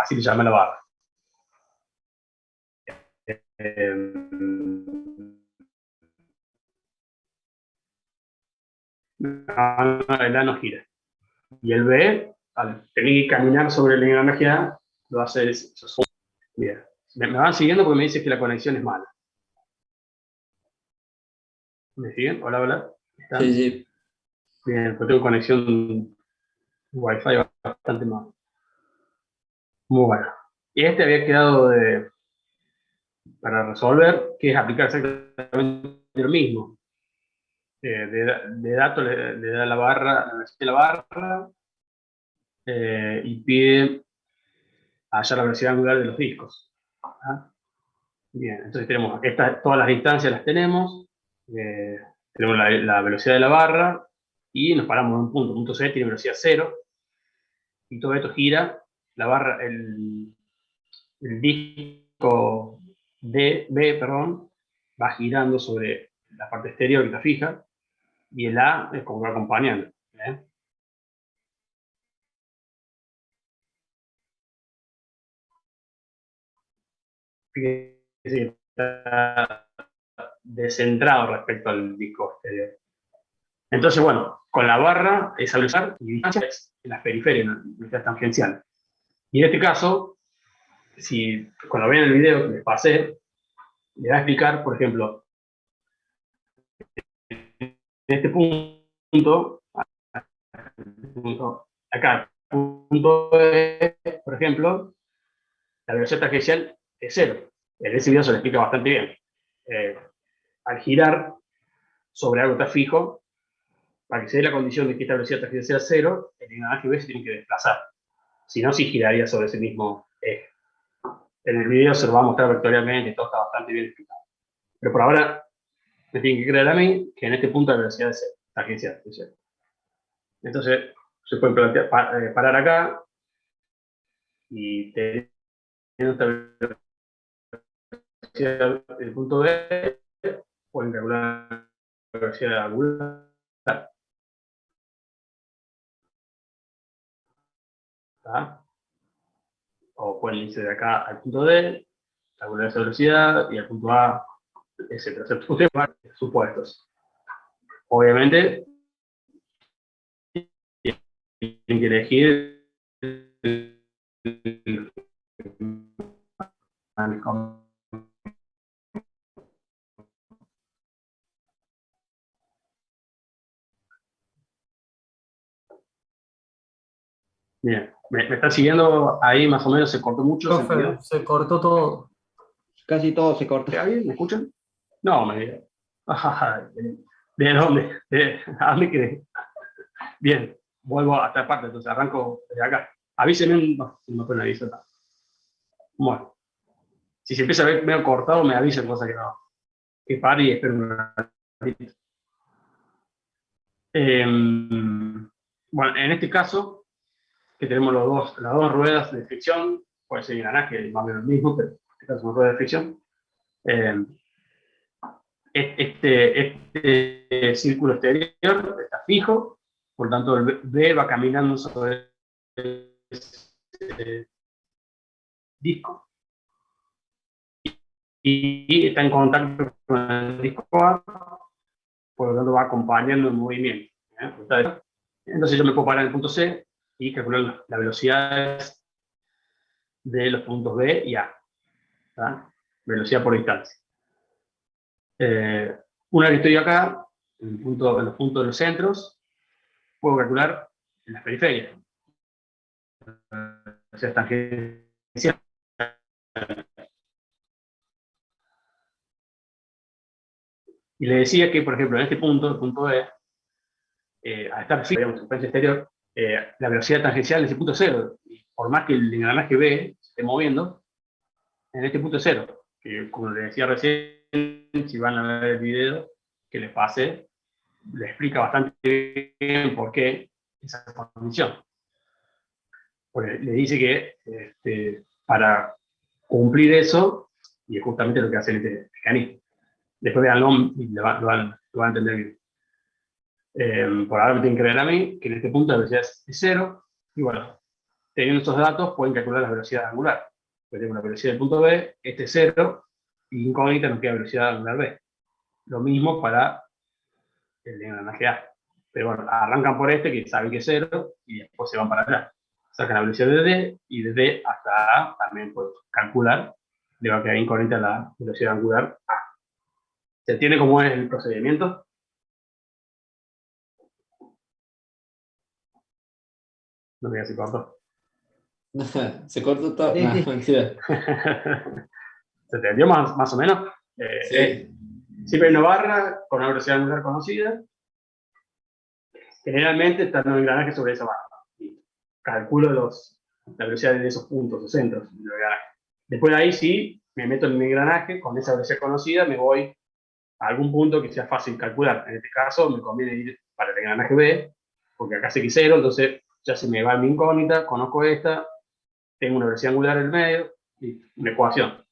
así le llama la barra. El A no gira. Y el B, al tener que caminar sobre el engranaje A, lo hace bien. Me van siguiendo porque me dice que la conexión es mala. ¿Me siguen? Hola, hola. ¿Están? Sí. Bien, pues tengo conexión Wi-Fi bastante mal. Muy bueno. Y este había quedado para resolver, que es aplicar exactamente lo mismo. De datos le da la barra, y pide hallar la velocidad angular de los discos. ¿Ah? Bien, entonces tenemos todas las distancias las tenemos, tenemos la velocidad de la barra y nos paramos en un punto. Punto C tiene velocidad 0 y todo esto gira, la barra, el disco B, va girando sobre la parte exterior que está fija y el A es como va acompañando. Fíjense que está descentrado respecto al disco exterior. Entonces, bueno, con la barra esa velocidad y distancia es en las periferias, en la velocidad tangencial. Y en este caso, si cuando vean el video que les pasé, le va a explicar, por ejemplo, en este punto acá, punto E, por ejemplo, la velocidad tangencial es 0. En ese video se lo explica bastante bien. Al girar sobre algo que está fijo, para que se dé la condición de que esta velocidad tangencial sea 0, el engranaje B se tiene que desplazar. Si no, sí giraría sobre ese mismo eje. En el video se lo va a mostrar vectorialmente, todo está bastante bien explicado. Pero por ahora, me tienen que creer a mí que en este punto la velocidad es 0, tangencial es 0. Entonces, se pueden parar acá y teniendo esta velocidad del punto B, pueden calcular la velocidad angular ¿tá? O pueden irse de acá al punto D, calcular esa velocidad, y al punto A, etcétera. Ustedes van a supuestos. Obviamente, tienen que elegir bien. ¿Me está siguiendo ahí más o menos? ¿Se cortó mucho? ¿Se Profe, entendió? se cortó todo. Casi todo se corta. ¿Está bien? ¿Me escuchan? No, me diga. ¿De dónde? ¿A dónde quedé? Bien, vuelvo a esta parte, entonces arranco de acá. Avísenme, no, si no pueden avisar. Bueno, si se empieza a ver medio cortado, me avisen, cosa que no. Que pare y espero un ratito. Bueno, en este caso, que tenemos las dos ruedas de fricción, puede ser engranaje, más o menos el mismo, pero en este caso son ruedas de fricción. Este círculo exterior está fijo, por lo tanto el B va caminando sobre ese disco y está en contacto con el disco A, por lo tanto va acompañando el movimiento. Entonces yo me puedo parar en el punto C y calcular las velocidades de los puntos B y A, ¿tá? Velocidad por distancia. Una vez que estoy acá, en los puntos de los centros, puedo calcular en las periferias. O sea, tangencial. Y le decía que, por ejemplo, en este punto, el punto B, al estar fijo, digamos, en frecuencia exterior, la velocidad tangencial es el punto cero. Y por más que el engranaje B se esté moviendo, en este punto es cero. Que, como les decía recién, si van a ver el video que les pasé, le explica bastante bien por qué esa condición. Porque le dice que para cumplir eso, y es justamente lo que hace este mecanismo. Después veanlo y lo van a entender bien. Por ahora me tienen que ver a mí, que en este punto la velocidad es cero, y bueno, teniendo estos datos pueden calcular la velocidad angular. Pues tengo una velocidad del punto B, este es cero, y incógnita nos queda velocidad angular B. Lo mismo para el engranaje A. Pero bueno, arrancan por este, que saben que es cero, y después se van para atrás. Sacan la velocidad de D, y de D hasta A también pueden calcular, le va a quedar incógnita la velocidad angular A. ¿Se entiende cómo es el procedimiento? No me digas si corto. Se cortó todo. Sí, No, sí. mentira. ¿Se entendió más o menos? Sí. Siempre hay una barra con una velocidad angular conocida. Generalmente están los engranajes sobre esa barra. Y calculo la velocidad de esos puntos, los centros del engranaje. Después de ahí sí, me meto en mi engranaje, con esa velocidad conocida me voy a algún punto que sea fácil calcular. En este caso me conviene ir para el engranaje B, porque acá sé que es cero, entonces ya se me va mi incógnita, conozco esta, tengo una velocidad angular en el medio, y una ecuación.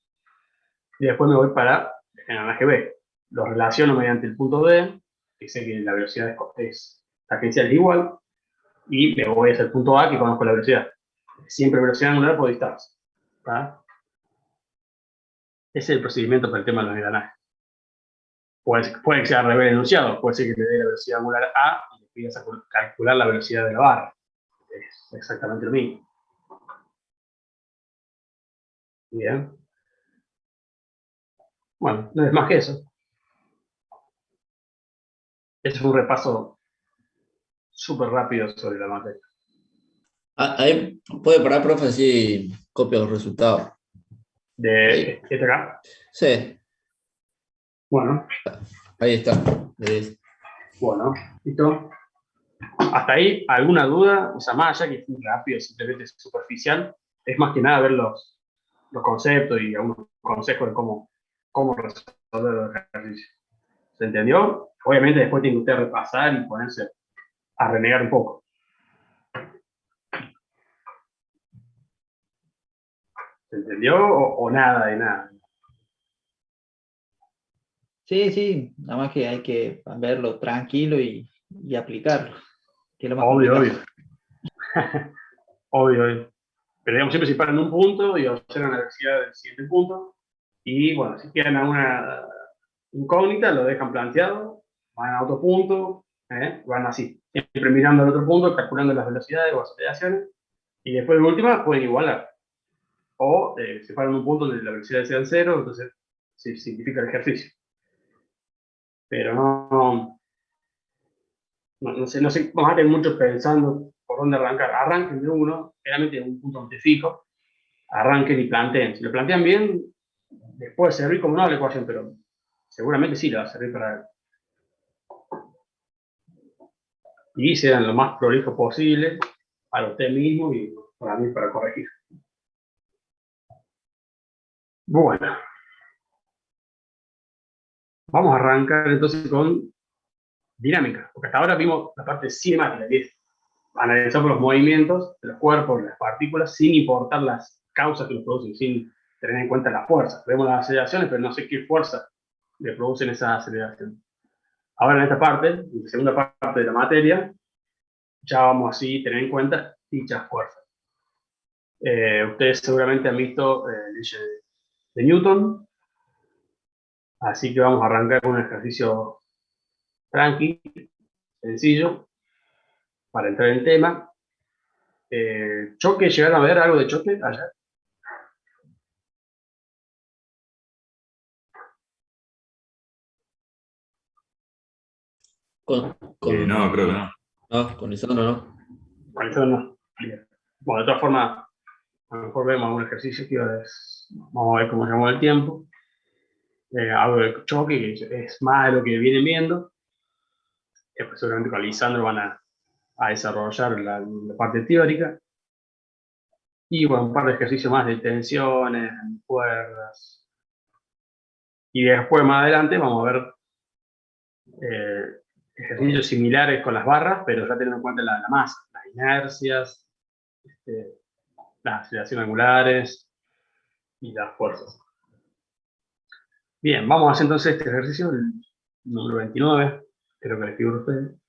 Y después me voy para el engranaje B. Lo relaciono mediante el punto D, que sé que la velocidad es tangencial es igual, y me voy hacia el punto A, que conozco la velocidad. Siempre velocidad angular por distancia. ¿Tá? Ese es el procedimiento para el tema de los engranajes. Puede que sea al revés enunciado, puede ser que te dé la velocidad angular A y le pidas calcular la velocidad de la barra. Es exactamente lo mismo. Bien. Bueno, no es más que eso. Ese es un repaso súper rápido sobre la materia. Ahí puede parar, profe, así copia los resultados. ¿De este acá? Sí, Bueno, ahí está. bueno, listo. Hasta ahí, ¿alguna duda? O sea, más allá que es muy rápido, simplemente es superficial, es más que nada ver los conceptos y algunos consejos de cómo resolver los ejercicios. ¿Se entendió? Obviamente después tiene que usted repasar y ponerse a renegar un poco. ¿Se entendió o nada de nada? Sí, sí, nada más que hay que verlo tranquilo y aplicarlo, que es lo más Obvio, complicado. obvio. Obvio, obvio. Pero digamos, siempre se paran en un punto y observan la velocidad del siguiente punto. Y bueno, si quedan a una incógnita, lo dejan planteado, van a otro punto, van así, siempre mirando al otro punto, calculando las velocidades o aceleraciones, y después de última pueden igualar. O se paran en un punto donde la velocidad sea cero, entonces se simplifica el ejercicio. Pero no sé, vamos a tener mucho pensando por dónde arrancar. Arranquen de uno, realmente en un punto donde fijo, arranquen y planteen. Si lo plantean bien, les puede servir como no la ecuación, pero seguramente sí le va a servir para... Y sean lo más prolijo posible para usted mismo y para mí para corregir. Bueno. Vamos a arrancar entonces con dinámica, porque hasta ahora vimos la parte cinemática, que es analizar los movimientos de los cuerpos, las partículas, sin importar las causas que los producen, sin tener en cuenta las fuerzas. Vemos las aceleraciones, pero no sé qué fuerzas le producen esa aceleración. Ahora en esta parte, en la segunda parte de la materia, ya vamos así a tener en cuenta dichas fuerzas. Ustedes seguramente han visto leyes de Newton, así que vamos a arrancar con un ejercicio tranqui, sencillo, para entrar en tema. Choque, ¿llegaron a ver algo de choque allá? No, creo que no. No, con Lisandro no. Con eso no. Bien. Bueno, de todas formas, a lo mejor vemos algún ejercicio que vamos a ver cómo llamó el tiempo. Algo de choque, que es más de lo que vienen viendo. Después seguramente con Lisandro van a desarrollar la parte teórica. Y bueno, un par de ejercicios más de tensiones, cuerdas. Y después, más adelante, vamos a ver ejercicios similares con las barras, pero ya teniendo en cuenta la masa, las inercias, las aceleraciones angulares y las fuerzas. Bien, vamos a hacer entonces este ejercicio, el número 29, creo que le figura a ustedes,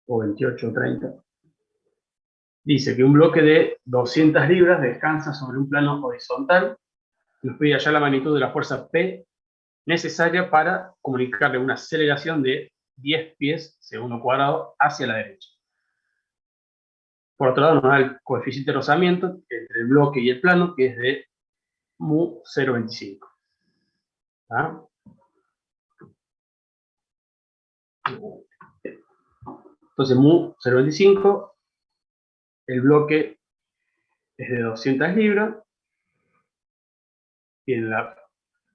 o 28 o 30. Dice que un bloque de 200 libras descansa sobre un plano horizontal. Nos pide hallar la magnitud de la fuerza P necesaria para comunicarle una aceleración de 10 pies segundo cuadrado hacia la derecha. Por otro lado, nos da el coeficiente de rozamiento entre el bloque y el plano, que es de mu 0,25. ¿Ah? Entonces, mu 0,25, el bloque es de 200 libras, tiene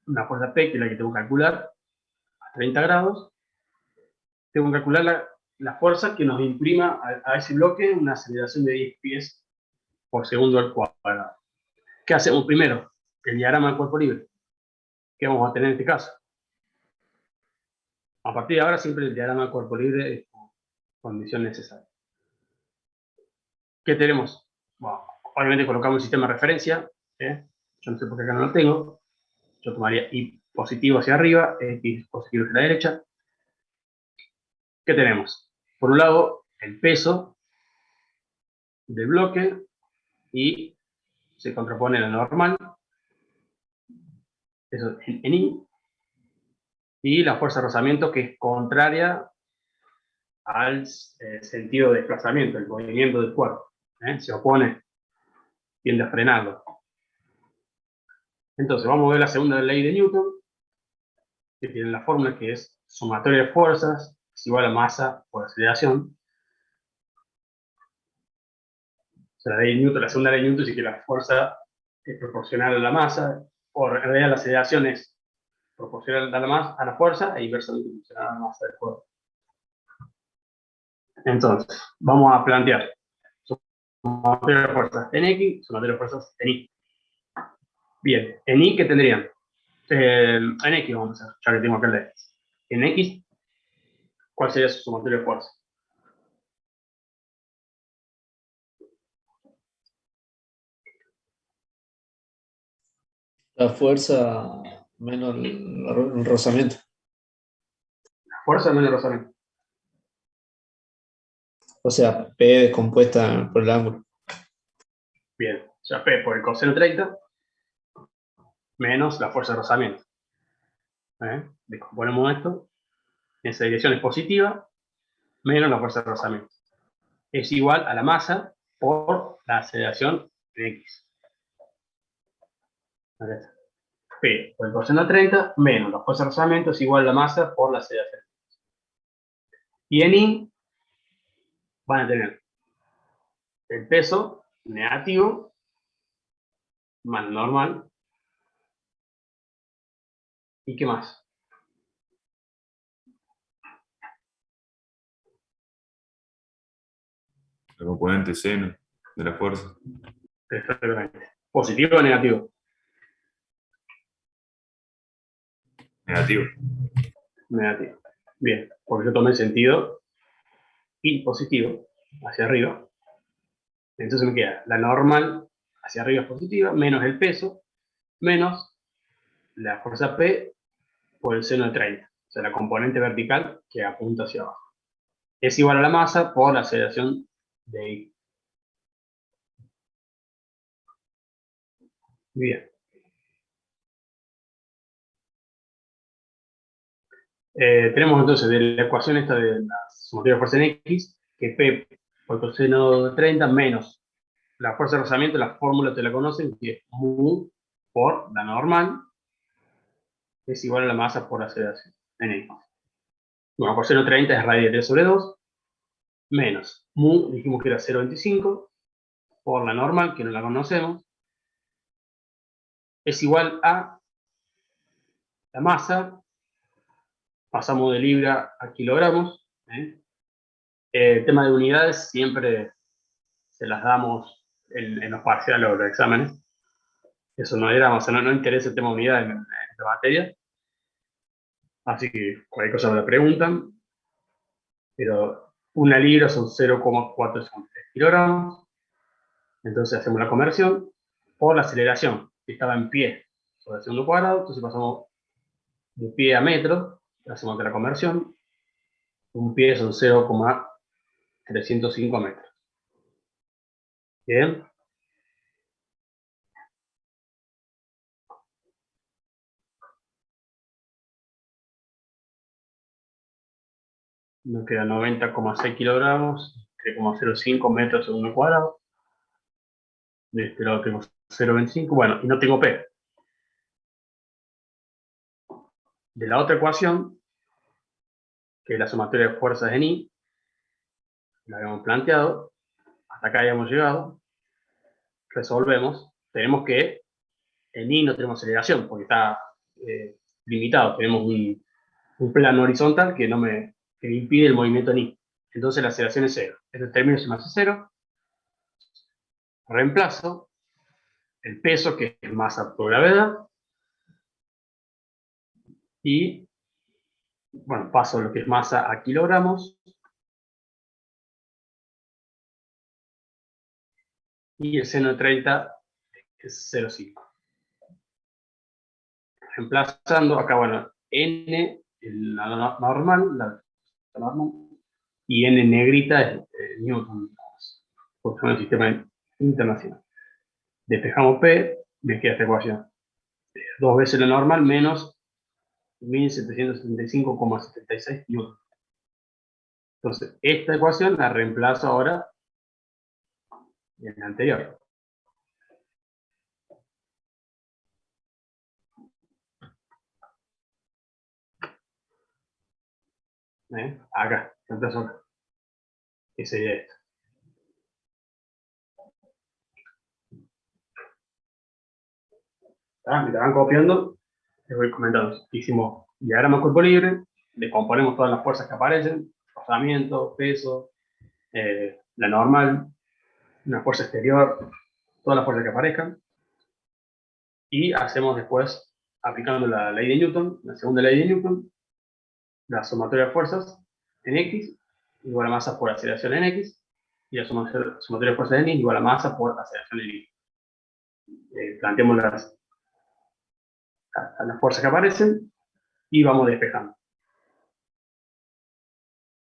una fuerza P, que es la que tengo que calcular, a 30 grados. Tengo que calcular la fuerza que nos imprima a ese bloque una aceleración de 10 pies por segundo al cuadrado. ¿Qué hacemos primero? El diagrama del cuerpo libre. ¿Qué vamos a tener en este caso? A partir de ahora, siempre el diagrama del cuerpo libre es condición necesaria. ¿Qué tenemos? Bueno, obviamente colocamos un sistema de referencia. Yo no sé por qué acá no lo tengo. Yo tomaría Y positivo hacia arriba, X positivo hacia la derecha. ¿Qué tenemos? Por un lado, el peso del bloque y se contrapone a la normal. Eso en Y. Y la fuerza de rozamiento, que es contraria al sentido de desplazamiento, el movimiento del cuerpo. Se opone, tiende a frenarlo. Entonces, vamos a ver la segunda ley de Newton, que tiene la fórmula que es sumatoria de fuerzas es igual a masa por aceleración. O sea, la segunda ley de Newton dice que la fuerza es proporcional a la masa, o en realidad la aceleración es proporcional a la fuerza e inversamente proporcional a la masa del cuerpo. Entonces, vamos a plantear sumatoria de fuerzas en X, sumatoria de fuerzas en Y. Bien, en Y, ¿qué tendrían? En X vamos a hacer, ya que tengo acá el de X. En X, ¿cuál sería su sumatoria de fuerza? La fuerza menos el rozamiento. Fuerza menos rozamiento. O sea, P descompuesta por el ángulo. Bien, ya P por el coseno 30 menos la fuerza de rozamiento. Descomponemos esto. Esa dirección es positiva menos la fuerza de rozamiento. Es igual a la masa por la aceleración en X. P por el coseno 30 menos la fuerza de rozamiento es igual a la masa por la aceleración. Y en Y van a tener el peso negativo más normal. ¿Y qué más? La componente seno de la fuerza. Exactamente. ¿Positivo o negativo? Negativo. Negativo. Bien, porque yo tomé el sentido positivo hacia arriba. Entonces me queda la normal hacia arriba es positiva, menos el peso, menos la fuerza P por el seno de 30. O sea, la componente vertical que apunta hacia abajo. Es igual a la masa por la aceleración de I. Bien. Tenemos entonces de la ecuación esta de la sumatoria de fuerza en X, que P por coseno de 30 menos la fuerza de rozamiento, la fórmula te la conocen, que es mu por la normal, es igual a la masa por la aceleración en X. Bueno, coseno 30 es raíz de 3 sobre 2, menos mu, dijimos que era 0,25, por la normal, que no la conocemos, es igual a la masa, pasamos de libra a kilogramos. El tema de unidades siempre se las damos en los parciales o los exámenes. Eso no era, o sea, no interesa el tema de unidades en esta materia. Así que cualquier cosa me la preguntan. Pero una libra son 0,453 kilogramos. Entonces hacemos la conversión por la aceleración, que estaba en pie sobre el segundo cuadrado. Entonces pasamos de pie a metro, hacemos la conversión. Un pie son 0,305 metros. Bien. Nos queda 90,6 kilogramos, 3,05 metros segundo cuadrado. De este lado tengo 0,25. Bueno, y no tengo P. De la otra ecuación, que es la sumatoria de fuerzas en I, la habíamos planteado, hasta acá habíamos llegado, resolvemos, tenemos que en I no tenemos aceleración, porque está limitado, tenemos un plano horizontal que me impide el movimiento en I. Entonces la aceleración es 0. Este término se me hace 0. Reemplazo el peso, que es masa por gravedad, y, bueno, paso lo que es masa a kilogramos, y el seno de 30 es 0,5. Reemplazando acá, bueno, n, la normal, y n negrita es Newton, por el sistema internacional. Despejamos P, me queda esta ecuación. 2 veces la normal menos 1775,76 Newton. Entonces, esta ecuación la reemplazo ahora en la anterior. Acá, reemplazo acá. Que sería esto. Me la van copiando, les voy comentando. Hicimos diagrama cuerpo libre, descomponemos todas las fuerzas que aparecen, rozamiento, peso, la normal, una fuerza exterior, todas las fuerzas que aparezcan. Y hacemos después, aplicando la ley de Newton, la segunda ley de Newton, la sumatoria de fuerzas en X igual a masa por aceleración en X, y la sumatoria de fuerzas en Y igual a masa por aceleración en Y. Planteamos las fuerzas que aparecen y vamos despejando.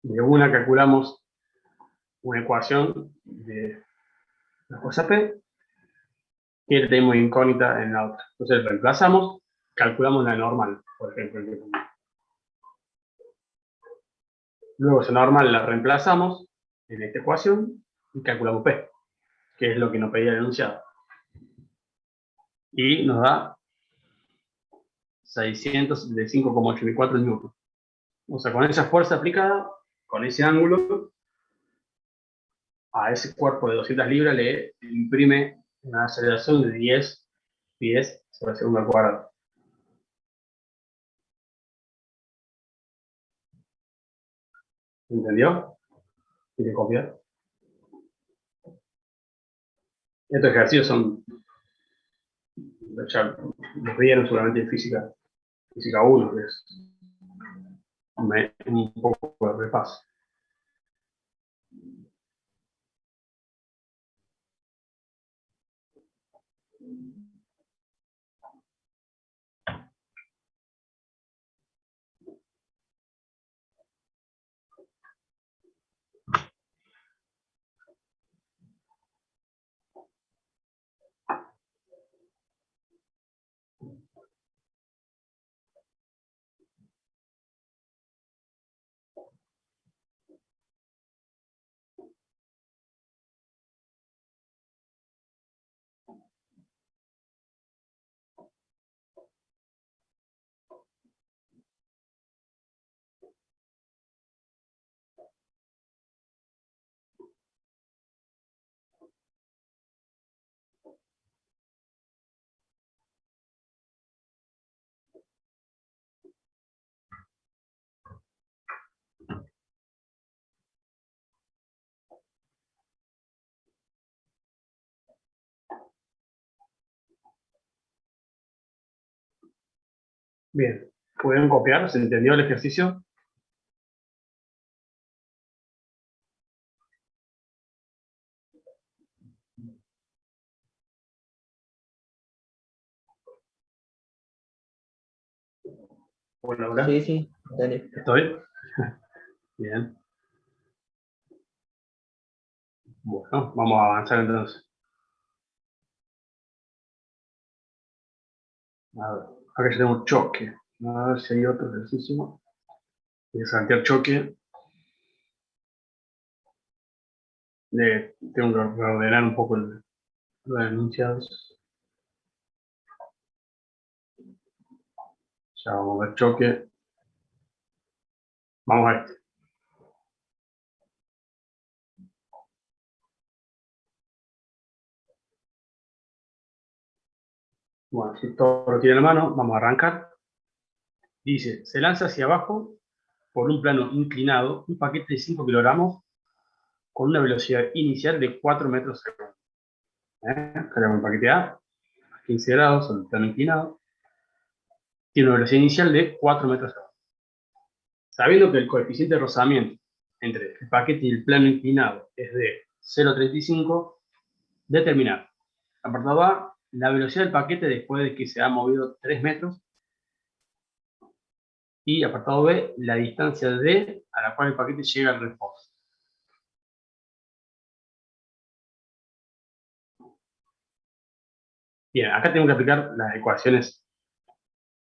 De una calculamos una ecuación de la fuerza P que tenemos incógnita en la otra. Entonces reemplazamos, calculamos la normal, por ejemplo. Luego esa normal la reemplazamos en esta ecuación y calculamos P, que es lo que nos pedía el enunciado. Y nos da 675,84 newton. O sea, con esa fuerza aplicada, con ese ángulo, a ese cuerpo de 200 libras le imprime una aceleración de 10 pies sobre segundo al cuadrado. ¿Entendió? ¿Quiere copiar? Estos ejercicios son, ya los vieron seguramente en física 1, que es un poco de repaso. Bien, ¿pueden copiar? ¿Se entendió el ejercicio? Bueno, ahora Sí, sí, dale. estoy. Bien. Bueno, vamos a avanzar entonces. A ver, acá ya tenemos choque. A ver si hay otro ejercicio. Voy a saltear choque. Tengo que ordenar un poco los enunciados. Ya vamos a ver choque. Vamos a este. Bueno, si todo lo tiene en la mano, vamos a arrancar. Dice, se lanza hacia abajo por un plano inclinado un paquete de 5 kilogramos con una velocidad inicial de 4 metros por segundo. Cargamos el paquete A, 15 grados sobre el plano inclinado. Tiene una velocidad inicial de 4 metros por segundo. Sabiendo que el coeficiente de rozamiento entre el paquete y el plano inclinado es de 0,35, determinar. Apartado A, la velocidad del paquete después de que se ha movido 3 metros. Y apartado B, la distancia D a la cual el paquete llega al reposo. Bien, acá tengo que aplicar las ecuaciones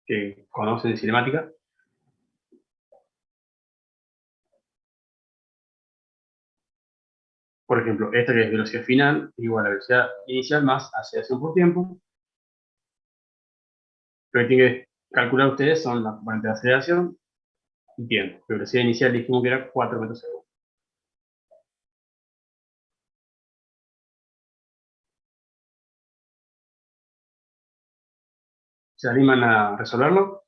que conocen en cinemática. Por ejemplo, esta que es velocidad final igual a velocidad inicial más aceleración por tiempo. Lo que tienen que calcular ustedes son la componente de aceleración y tiempo. La velocidad inicial dijimos que era 4 metros por segundo. ¿Se animan a resolverlo?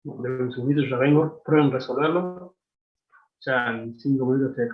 De un segundito ya vengo, prueben resolverlo. Ya en 5 minutos te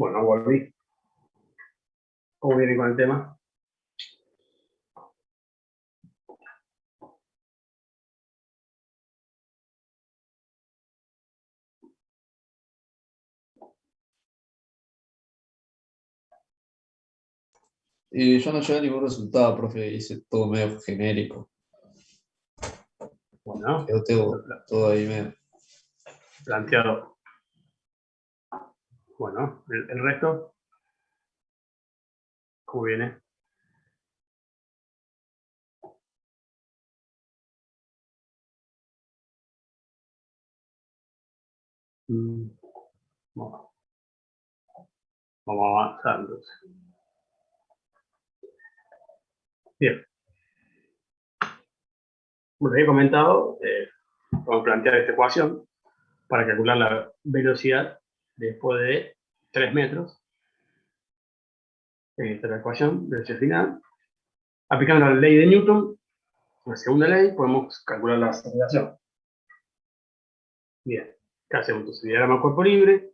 Bueno, volví. ¿Cómo viene con el tema? Y yo no llegué a ningún resultado, profe, hice todo medio genérico. Bueno, Quedó todo ahí medio. planteado. Bueno, el resto, ¿cómo viene? Bueno, vamos avanzando. Bien. Como les he comentado, vamos a plantear esta ecuación para calcular la velocidad después de 3 metros. Esta es la ecuación, velocidad final. Aplicando la ley de Newton, la segunda ley, podemos calcular la aceleración. Bien, ¿qué hacemos? Entonces, diagrama cuerpo libre,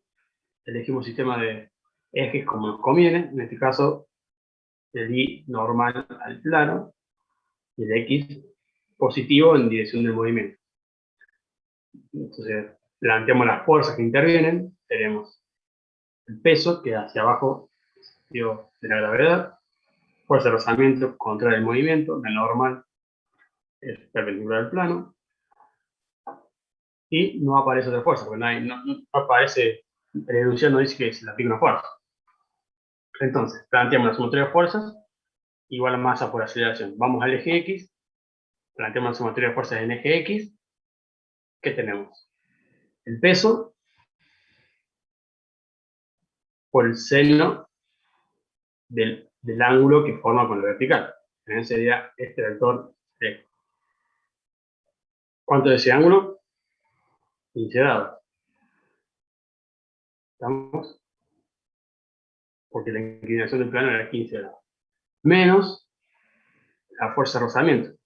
elegimos sistema de ejes como nos conviene, en este caso, el Y normal al plano y el X positivo en dirección del movimiento. Entonces, planteamos las fuerzas que intervienen, tenemos el peso, que hacia abajo de la gravedad, fuerza de rozamiento contra el movimiento, la normal es perpendicular al plano, y no aparece otra fuerza, porque no aparece, la deducción no dice que se le aplica una fuerza. Entonces, planteamos la sumatoria de fuerzas igual a masa por aceleración. Vamos al eje X, planteamos la sumatoria de fuerzas en eje X. ¿Qué tenemos? El peso por el seno del ángulo que forma con la vertical. Sería este vector X. ¿Cuánto es ese ángulo? 15 grados. ¿Estamos? Porque la inclinación del plano era 15 grados. Menos la fuerza de rozamiento.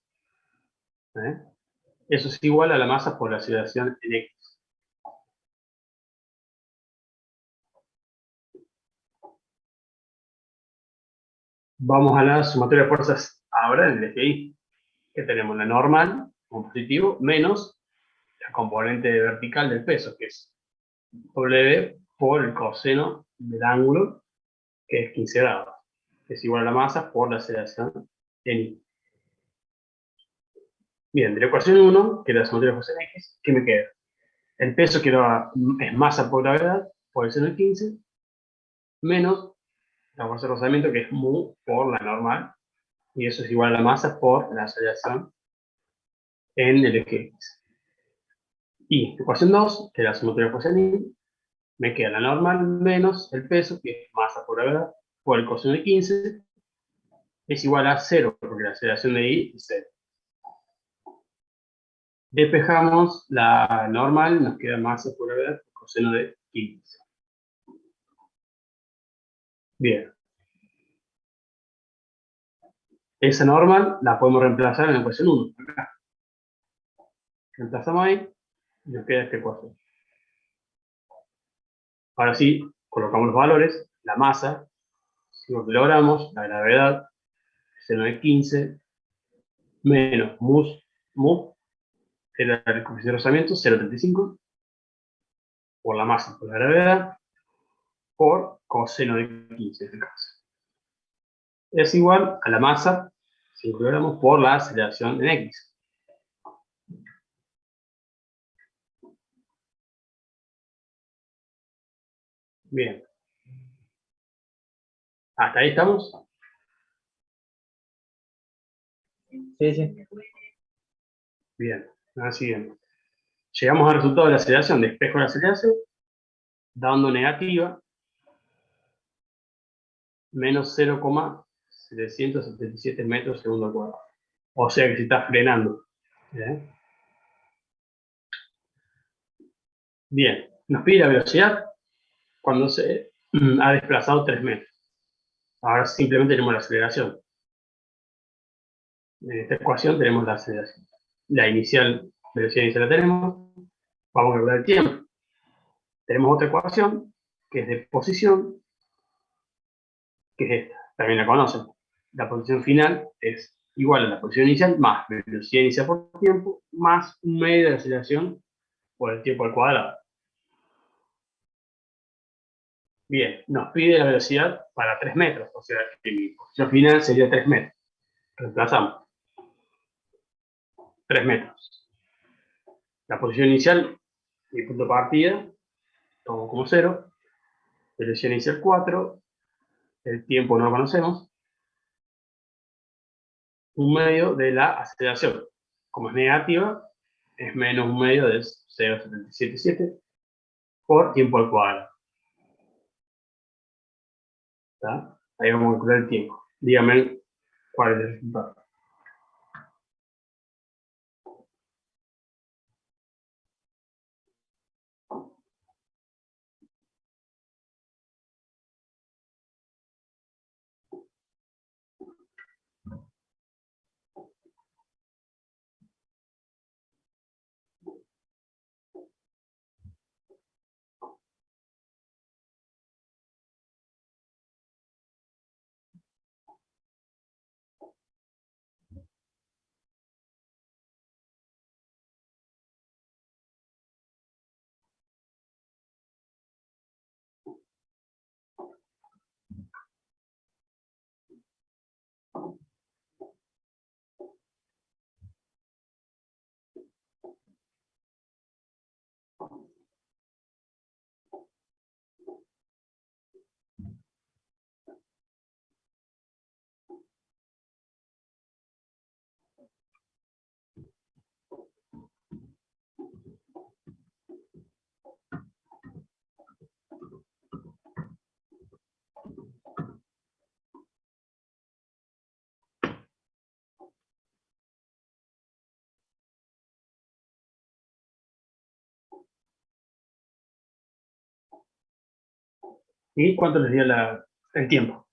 Eso es igual a la masa por la aceleración en X. Vamos a la sumatoria de fuerzas ahora en el eje Y. Que tenemos la normal, como positivo, menos la componente vertical del peso, que es W por el coseno del ángulo, que es 15 grados. Que es igual a la masa por la aceleración en Y. Bien, de la ecuación 1, que es la sumatoria de fuerzas en X, ¿qué me queda? El peso que es masa por gravedad, por el seno de 15, menos la fuerza de rozamiento, que es mu por la normal, y eso es igual a la masa por la aceleración en el eje X. Y ecuación 2, que es la sumatoria de fuerzas en Y, me queda la normal menos el peso, que es masa por gravedad, por el coseno de 15, es igual a 0, porque la aceleración de Y es 0. Despejamos la normal, nos queda masa por gravedad, coseno de 15. Bien. Esa normal la podemos reemplazar en la ecuación 1. Acá. Reemplazamos ahí y nos queda esta ecuación. Ahora sí, colocamos los valores, la masa, si lo que logramos, la gravedad, seno de 15, menos mu, era el coeficiente de rozamiento, 0,35, por la masa, por la gravedad, por coseno de 15 en este caso. Es igual a la masa, si lo logramos, por la aceleración en X. Bien. ¿Hasta ahí estamos? Sí, sí. Bien. Ahora siguiente. Llegamos al resultado de la aceleración. Despejo la aceleración, dando negativa, menos 0,777 metros segundo al cuadrado. O sea que se está frenando. Bien. Nos pide la velocidad cuando se ha desplazado 3 metros. Ahora simplemente tenemos la aceleración. En esta ecuación tenemos la aceleración. La velocidad inicial la tenemos. Vamos a calcular el tiempo. Tenemos otra ecuación, que es de posición, que es esta, también la conocen. La posición final es igual a la posición inicial más velocidad inicial por tiempo más un medio de aceleración por el tiempo al cuadrado. Bien, nos pide la velocidad para 3 metros, o sea que mi posición final sería 3 metros. Reemplazamos. 3 metros. La posición inicial, mi punto de partida, tomo como 0. Velocidad inicial 4. El tiempo no lo conocemos. Un medio de la aceleración. Como es negativa, es menos un medio de 0,777 por tiempo al cuadrado. ¿Está? Ahí vamos a calcular el tiempo. Dígame cuál es el resultado. ¿Y cuánto les dio el tiempo?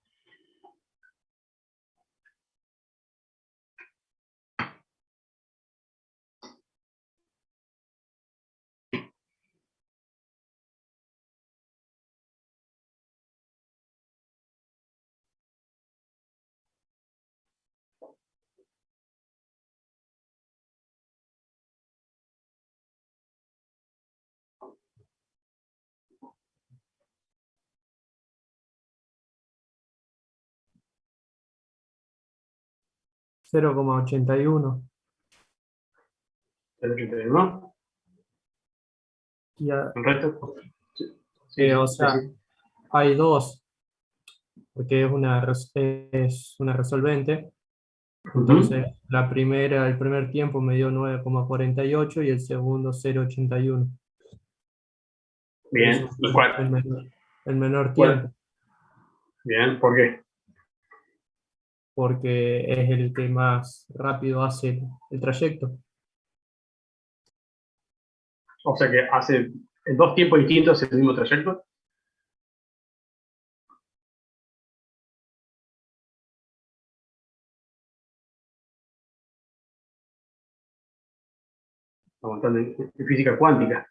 $0,81. ¿El 81? Ya, ¿El resto? Sí, o sea, sí. hay dos, porque es una resolvente. Entonces, el primer tiempo me dio 9,48 y el segundo 0,81. Por Bien. eso ¿Y fue cuál? el menor ¿Cuál? tiempo, Bien, ¿por qué? porque es el que más rápido hace el trayecto. O sea que hace en 2 tiempos distintos el mismo trayecto. Estamos hablando de física cuántica.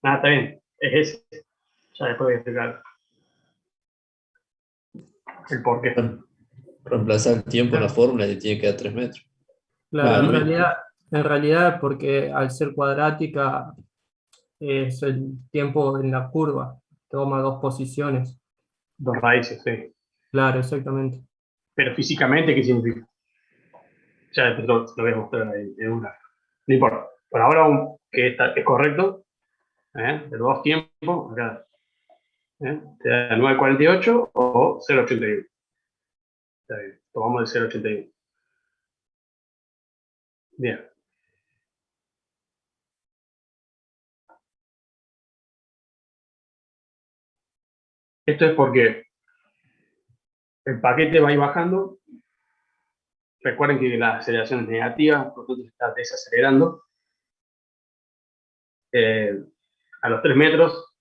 Nada, está bien. Es ese. Ya después voy a explicar el por qué. Reemplazar el tiempo en la fórmula y te tiene que dar 3 metros. Claro, Vale, en realidad, porque al ser cuadrática es el tiempo en la curva, toma dos posiciones. 2 raíces, sí. Claro, exactamente. Pero físicamente, ¿qué significa? Ya después lo voy a mostrar ahí en un gráfico. No importa. Por ahora, que es correcto, de 2 tiempos, acá, te da 9,48 o 0,81. Está bien, tomamos el 0,81. Bien. Esto es porque el paquete va a ir bajando. Recuerden que la aceleración es negativa, por lo tanto se está desacelerando. A los 3 metros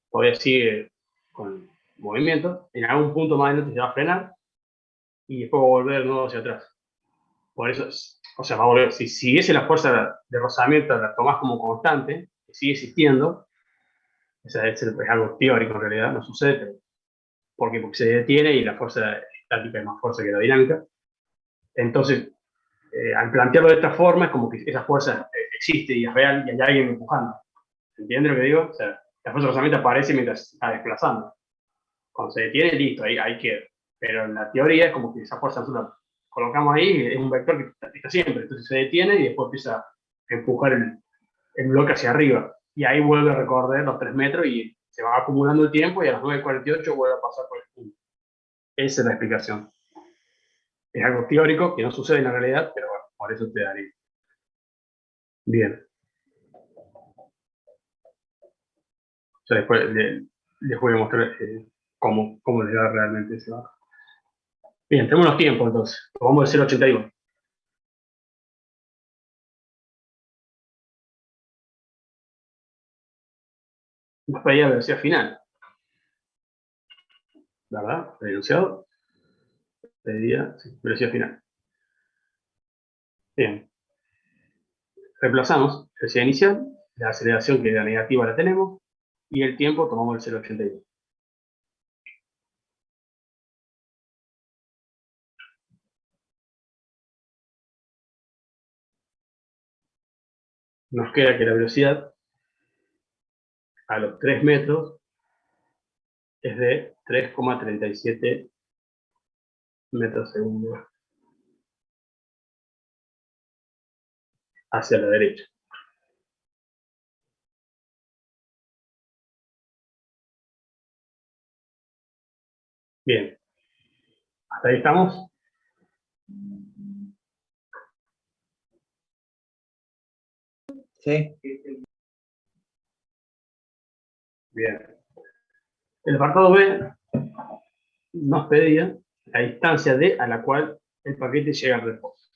todavía sigue con movimiento. En algún punto más adelante se va a frenar y después va a volver de nuevo hacia atrás. Por eso, o sea, va a volver. Si siguiese la fuerza de rozamiento, la tomás como constante, que sigue existiendo, es algo teórico en realidad, no sucede, pero Porque se detiene y la fuerza estática es más fuerza que la dinámica. Entonces, al plantearlo de esta forma, es como que esa fuerza existe y es real y hay alguien empujando. ¿Entiendes lo que digo? O sea, la fuerza de rozamiento aparece mientras se está desplazando. Cuando se detiene, listo, ahí queda. Pero en la teoría es como que esa fuerza nosotros la colocamos ahí, es un vector que está siempre. Entonces se detiene y después empieza a empujar el bloque hacia arriba. Y ahí vuelve a recorrer los 3 metros y se va acumulando el tiempo y a las 9:48 vuelve a pasar por el punto. Esa es la explicación. Es algo teórico que no sucede en la realidad, pero bueno, por eso te daría. Bien. Yo después les voy a mostrar cómo les da realmente ese barro. Bien, tenemos los tiempos entonces. Vamos del 0,81. Nos pedía la velocidad final. ¿Verdad? El enunciado pedía velocidad final. Bien. Reemplazamos velocidad inicial, la aceleración que era negativa la tenemos, y el tiempo tomamos el 0,81. Nos queda que la velocidad a los 3 metros es de 3,37 metros segundo hacia la derecha. Bien, hasta ahí estamos. Sí. Bien. El apartado B nos pedía la distancia D a la cual el paquete llega al reposo.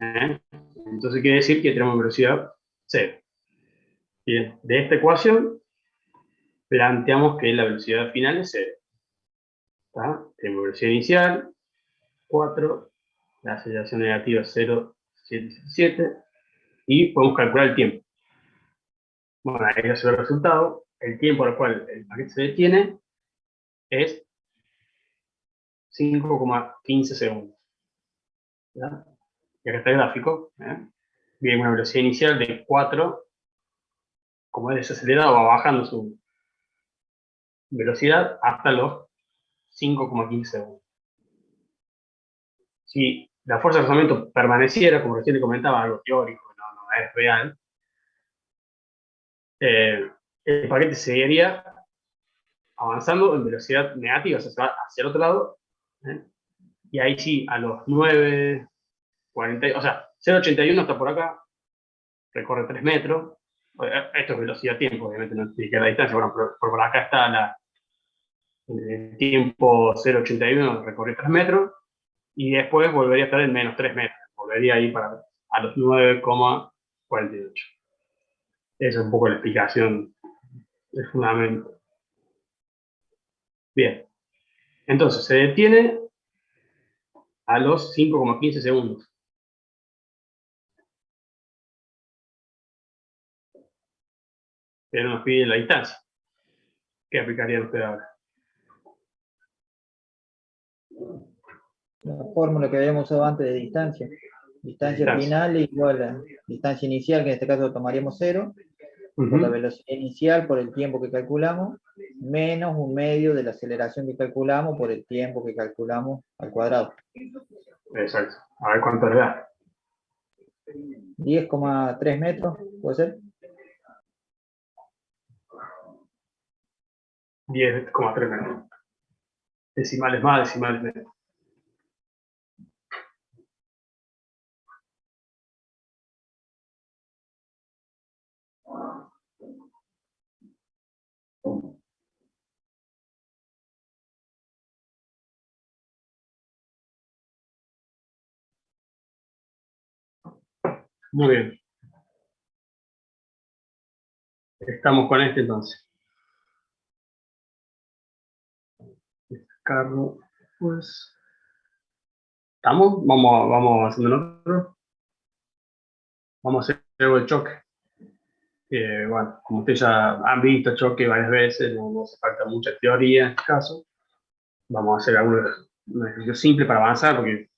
Entonces quiere decir que tenemos velocidad 0. Bien, de esta ecuación planteamos que la velocidad final es 0. Tenemos velocidad inicial, 4, la aceleración negativa 0,777, y podemos calcular el tiempo. Bueno, ahí ya se ve el resultado. El tiempo al cual el paquete se detiene es 5,15 segundos. ¿Ya? Y acá está el gráfico. Bien, una velocidad inicial de 4, como es desacelerado, va bajando su velocidad hasta los 5,15 segundos. Si la fuerza de rozamiento permaneciera, como recién le comentaba, algo teórico, no es real, el paquete seguiría avanzando en velocidad negativa, o sea, se va hacia el otro lado, y ahí sí, a los 9:40, o sea, 0,81 está por acá, recorre 3 metros, esto es velocidad-tiempo, obviamente no tiene que la distancia, bueno, por acá está el tiempo 0,81, recorre 3 metros, y después volvería a estar en menos 3 metros, volvería ahí a los 9,48. Esa es un poco la explicación del fundamento. Bien, entonces se detiene a los 5,15 segundos. Pero nos pide la distancia. ¿Qué aplicarían ustedes ahora? La fórmula que habíamos usado antes de distancia. Distancia final igual a distancia inicial, que en este caso tomaríamos 0, por la velocidad inicial, por el tiempo que calculamos, menos un medio de la aceleración que calculamos por el tiempo que calculamos al cuadrado. Exacto. A ver cuánto le da. 10,3 metros, ¿puede ser? 10,3 metros. Decimales más, decimales menos. Muy bien. Estamos con este entonces. Carro, pues. ¿Estamos? Vamos haciendo el otro. Vamos a hacer algo de choque. Bueno, como ustedes ya han visto choque varias veces, no hace falta mucha teoría en este caso. Vamos a hacer un ejercicio simple para avanzar, porque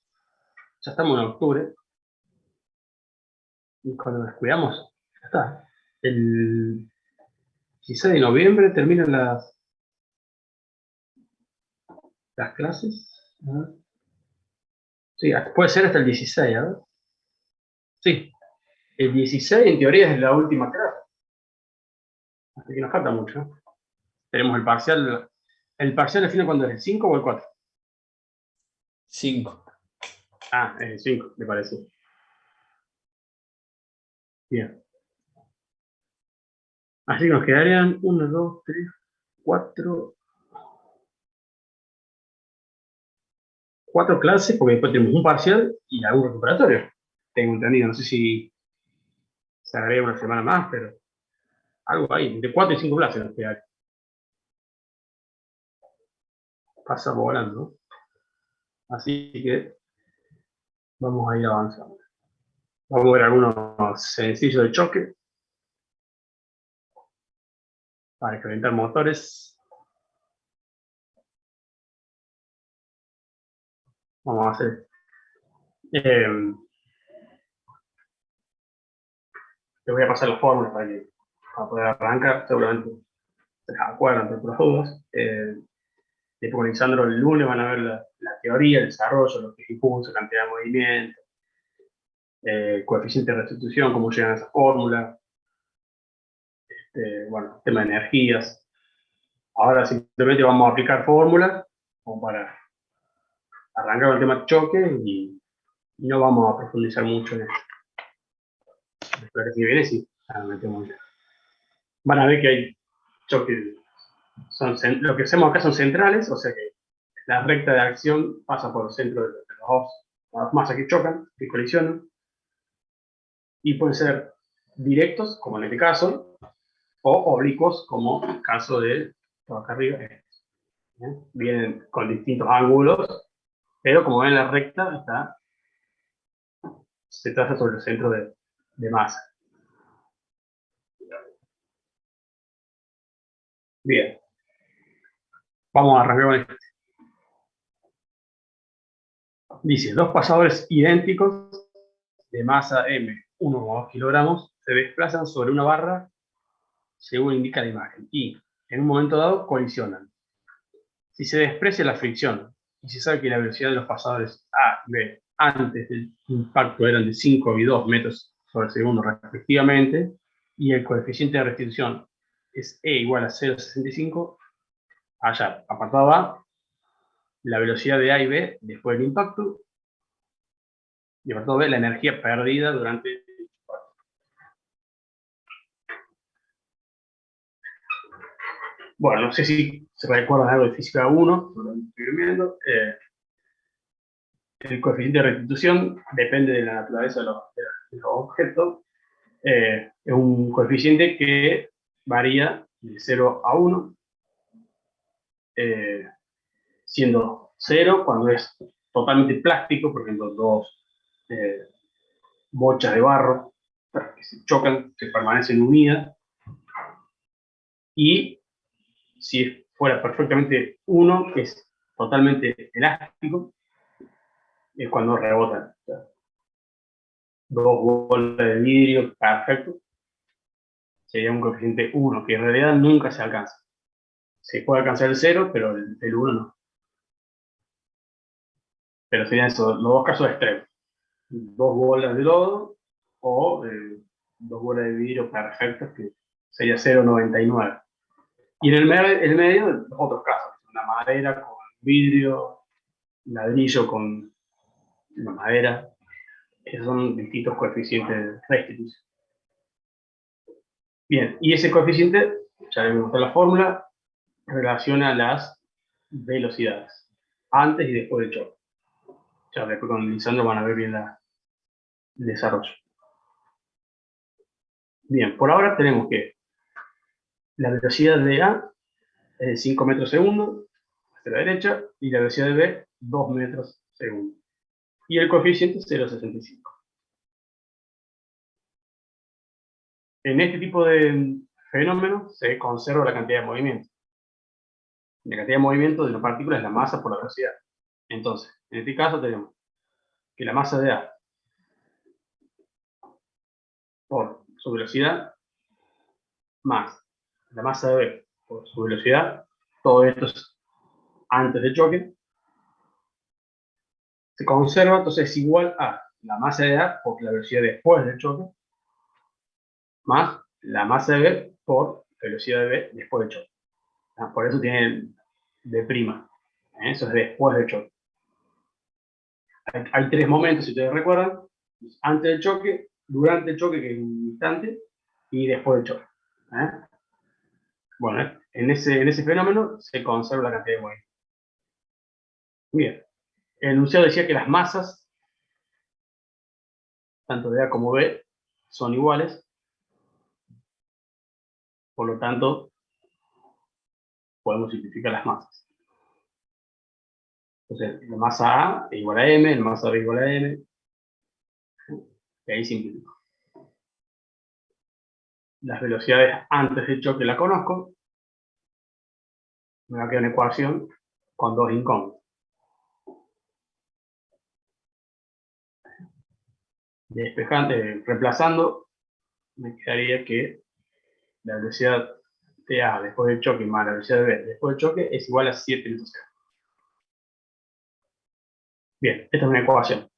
ya estamos en octubre. Y cuando nos cuidamos, ya está. El 16 de noviembre terminan las clases. Sí, puede ser hasta el 16, ¿verdad? Sí, el 16 en teoría es la última clase. Así que nos falta mucho. Tenemos el parcial. ¿El parcial define cuándo es? ¿El 5 o el 4? 5. Ah, es el 5, me parece. Bien. Así que nos quedarían 1, 2, 3, 4. 4 clases, porque después tenemos un parcial y algún recuperatorio. Tengo entendido, no sé si se agrega una semana más, pero algo ahí, entre 4 y 5 clases nos quedarían. Pasa volando, ¿no? Así que vamos a ir avanzando. Vamos a ver algunos sencillos de choque para calentar motores. Vamos a hacer. Te voy a pasar las fórmulas para poder arrancar. Seguramente se las acuerdan por las dudas. Después con Lisandro el lunes van a ver la teoría, el desarrollo, lo que impulsa, cantidad de movimiento, coeficiente de restitución, cómo llegan a esa fórmula. Bueno, tema de energías. Ahora simplemente vamos a aplicar fórmulas como para arrancar el tema de choque y no vamos a profundizar mucho en esto. Después que viene, sí, metemos. Van a ver que hay choques. Lo que hacemos acá son centrales, o sea que la recta de acción pasa por el centro de las dos masas que chocan, que colisionan. Y pueden ser directos, como en este caso, o oblicuos, como en el caso de todo acá arriba. Vienen con distintos ángulos, pero como ven la recta se traza sobre el centro de masa. Bien. Vamos a arrancar con esto. Dice, dos pasadores idénticos de masa M, 1,2 kilogramos, se desplazan sobre una barra según indica la imagen y en un momento dado colisionan. Si se desprecia la fricción y se sabe que la velocidad de los pasadores A y B antes del impacto eran de 5 y 2 metros sobre segundo respectivamente, y el coeficiente de restitución es E igual a 0,65, hallar, apartado A, la velocidad de A y B después del impacto, y apartado B, la energía perdida durante el impacto. Bueno, no sé si se recuerdan algo de física 1, lo estoy viendo. El coeficiente de restitución depende de la naturaleza de los objetos. Es un coeficiente que varía de 0 a 1, siendo 0 cuando es totalmente plástico, por ejemplo, dos bochas de barro que se chocan, se permanecen unidas, y si fuera perfectamente 1, que es totalmente elástico, es cuando rebotan. O sea, dos bolas de vidrio, perfecto, sería un coeficiente 1, que en realidad nunca se alcanza. Se puede alcanzar el 0, pero el 1 no. Pero serían esos los dos casos extremos. Dos bolas de lodo o dos bolas de vidrio perfectas, que sería 0,99. Y en el medio, otros casos. Una madera con vidrio, ladrillo con la madera. Esos son distintos coeficientes de restitución. Bien, y ese coeficiente, ya le mostré la fórmula, relaciona las velocidades antes y después del choque. Ya después con Lisandro van a ver bien el desarrollo. Bien, por ahora tenemos que la velocidad de A es de 5 metros segundo hacia la derecha y la velocidad de B 2 metros segundo. Y el coeficiente es 0,65. En este tipo de fenómenos se conserva la cantidad de movimiento. La cantidad de movimiento de una partícula es la masa por la velocidad. Entonces, en este caso tenemos que la masa de A por su velocidad más la masa de B por su velocidad, todo esto es antes del choque, se conserva, entonces es igual a la masa de A por la velocidad después del choque, más la masa de B por velocidad de B después del choque. Por eso tiene D'. Eso es después del choque. Hay tres momentos, si ustedes recuerdan: antes del choque, durante el choque, que es un instante, y después del choque. Bueno, en ese fenómeno se conserva la cantidad de movimiento. Bien, el enunciado decía que las masas, tanto de A como B, son iguales, por lo tanto, podemos simplificar las masas. Entonces, la masa A es igual a M, la masa B es igual a M, y ahí simplifico. Las velocidades antes del choque la conozco, me va a quedar una ecuación con dos incógnitas. Reemplazando, me quedaría que la velocidad de A después del choque más la velocidad de B después del choque es igual a 7 metros segundos. Bien, esta es una ecuación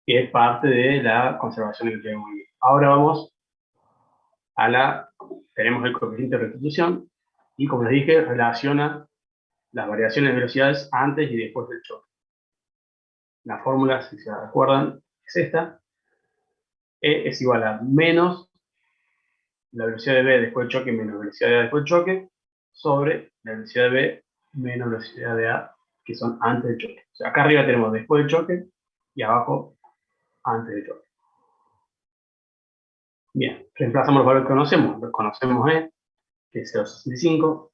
que es parte de la conservación de la movimiento. Ahora vamos tenemos el coeficiente de restitución y, como les dije, relaciona las variaciones de velocidades antes y después del choque. La fórmula, si se recuerdan, es esta. E es igual a menos la velocidad de B después del choque menos la velocidad de A después del choque, sobre la velocidad de B menos la velocidad de A, que son antes del choque. O sea, acá arriba tenemos después del choque y abajo antes del choque. Bien, reemplazamos los valores que conocemos. Los conocemos E, que es 0,65,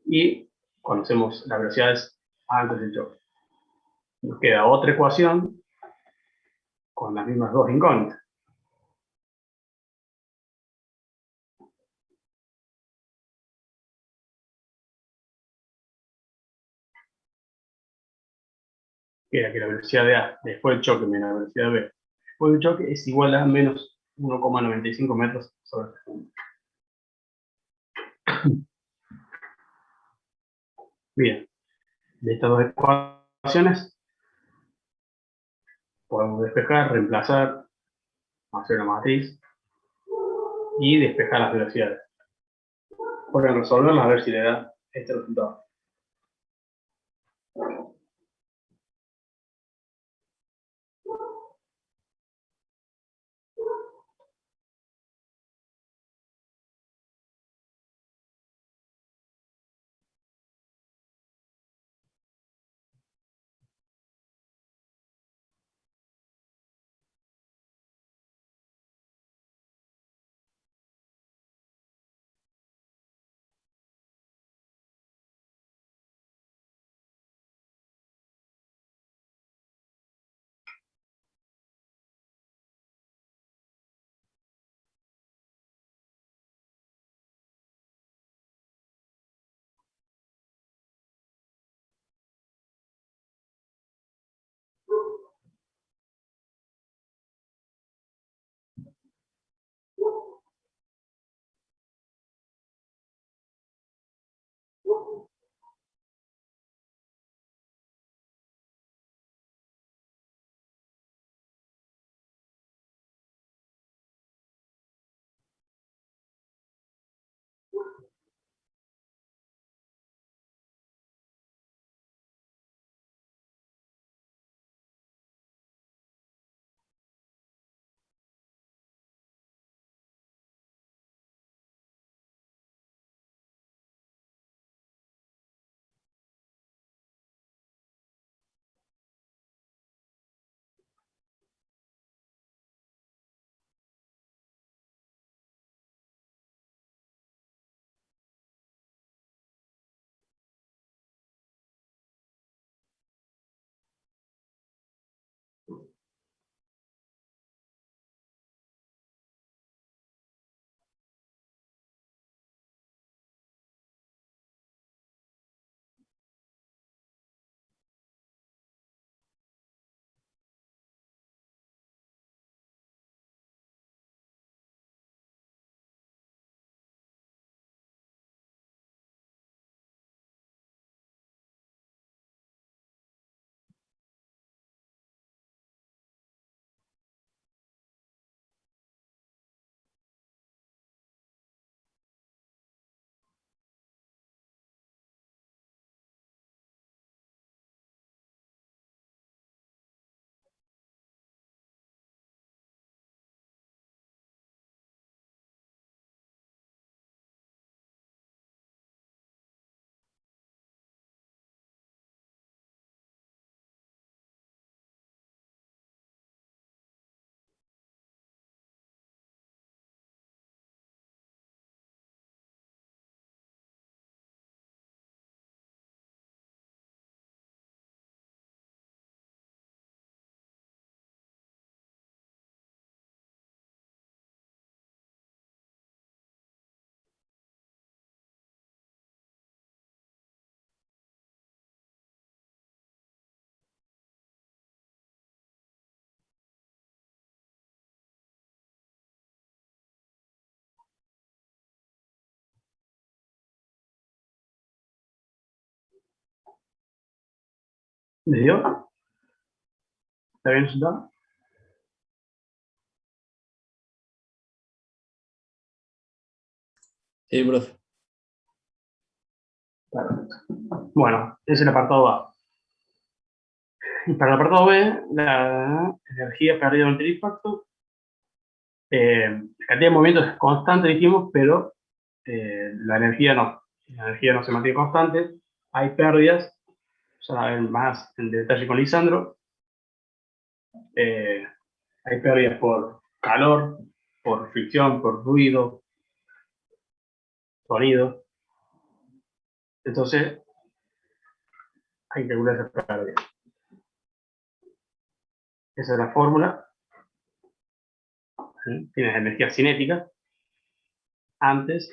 y conocemos las velocidades antes del choque. Nos queda otra ecuación con las mismas dos incógnitas. Queda que la velocidad de A después del choque menos la velocidad de B después del choque es igual a menos 1,95 metros sobre segundo. Bien, de estas dos ecuaciones podemos despejar, reemplazar, hacer una matriz y despejar las velocidades. Pueden resolverlas a ver si le da este resultado. ¿Le dio? ¿Está bien resultado? Sí, profe. Perfecto. Bueno, ese es el apartado A. Y para el apartado B, la energía perdida durante el impacto. La cantidad de movimientos es constante, dijimos, pero la energía no. La energía no se mantiene constante. Hay pérdidas, ya ven más en detalle con Lisandro. Hay pérdidas por calor, por fricción, por ruido, sonido. Entonces, hay que calcular esa pérdida. Esa es la fórmula. ¿Sí? Tienes energía cinética antes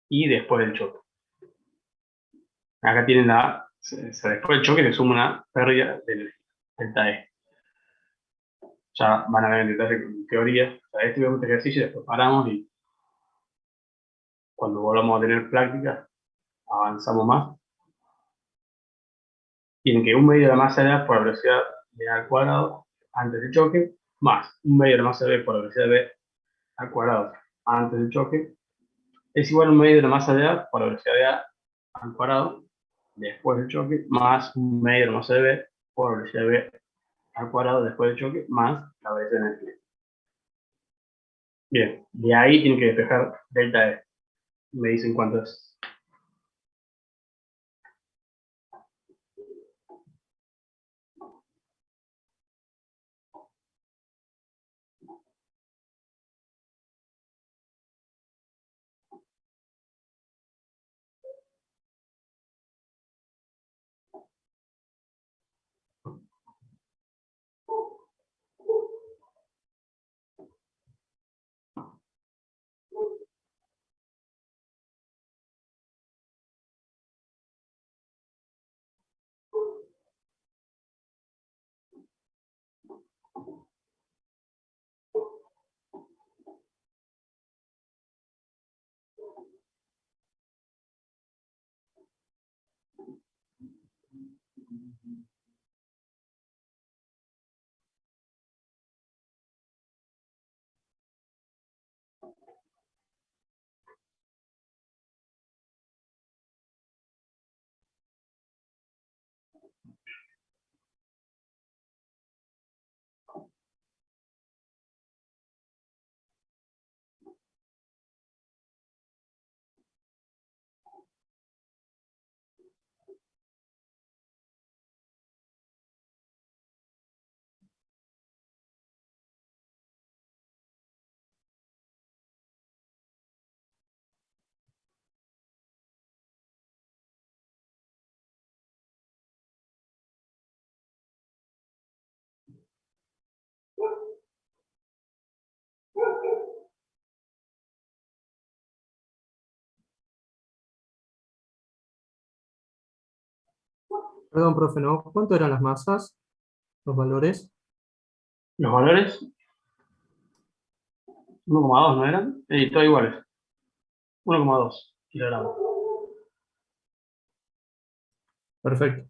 y después del choque. Acá tienen después del choque se suma una pérdida de energía, delta E. Ya van a ver en detalle con teoría. O sea, este es un ejercicio, después paramos y cuando volvamos a tener práctica, avanzamos más. Tienen que un medio de la masa de A por la velocidad de A al cuadrado antes del choque, más un medio de la masa de B por la velocidad de B al cuadrado antes del choque, es igual a un medio de la masa de A por la velocidad de A al cuadrado después del choque, más un medio de la masa de B por la velocidad de B al cuadrado después del choque, más la variación de energía. Bien, de ahí tienen que despejar delta E. Me dicen cuánto es. Perdón, profe, ¿no? ¿Cuánto eran las masas? ¿Los valores? Los valores 1,2 ¿no eran? Todos iguales. 1,2 kilogramos. Perfecto.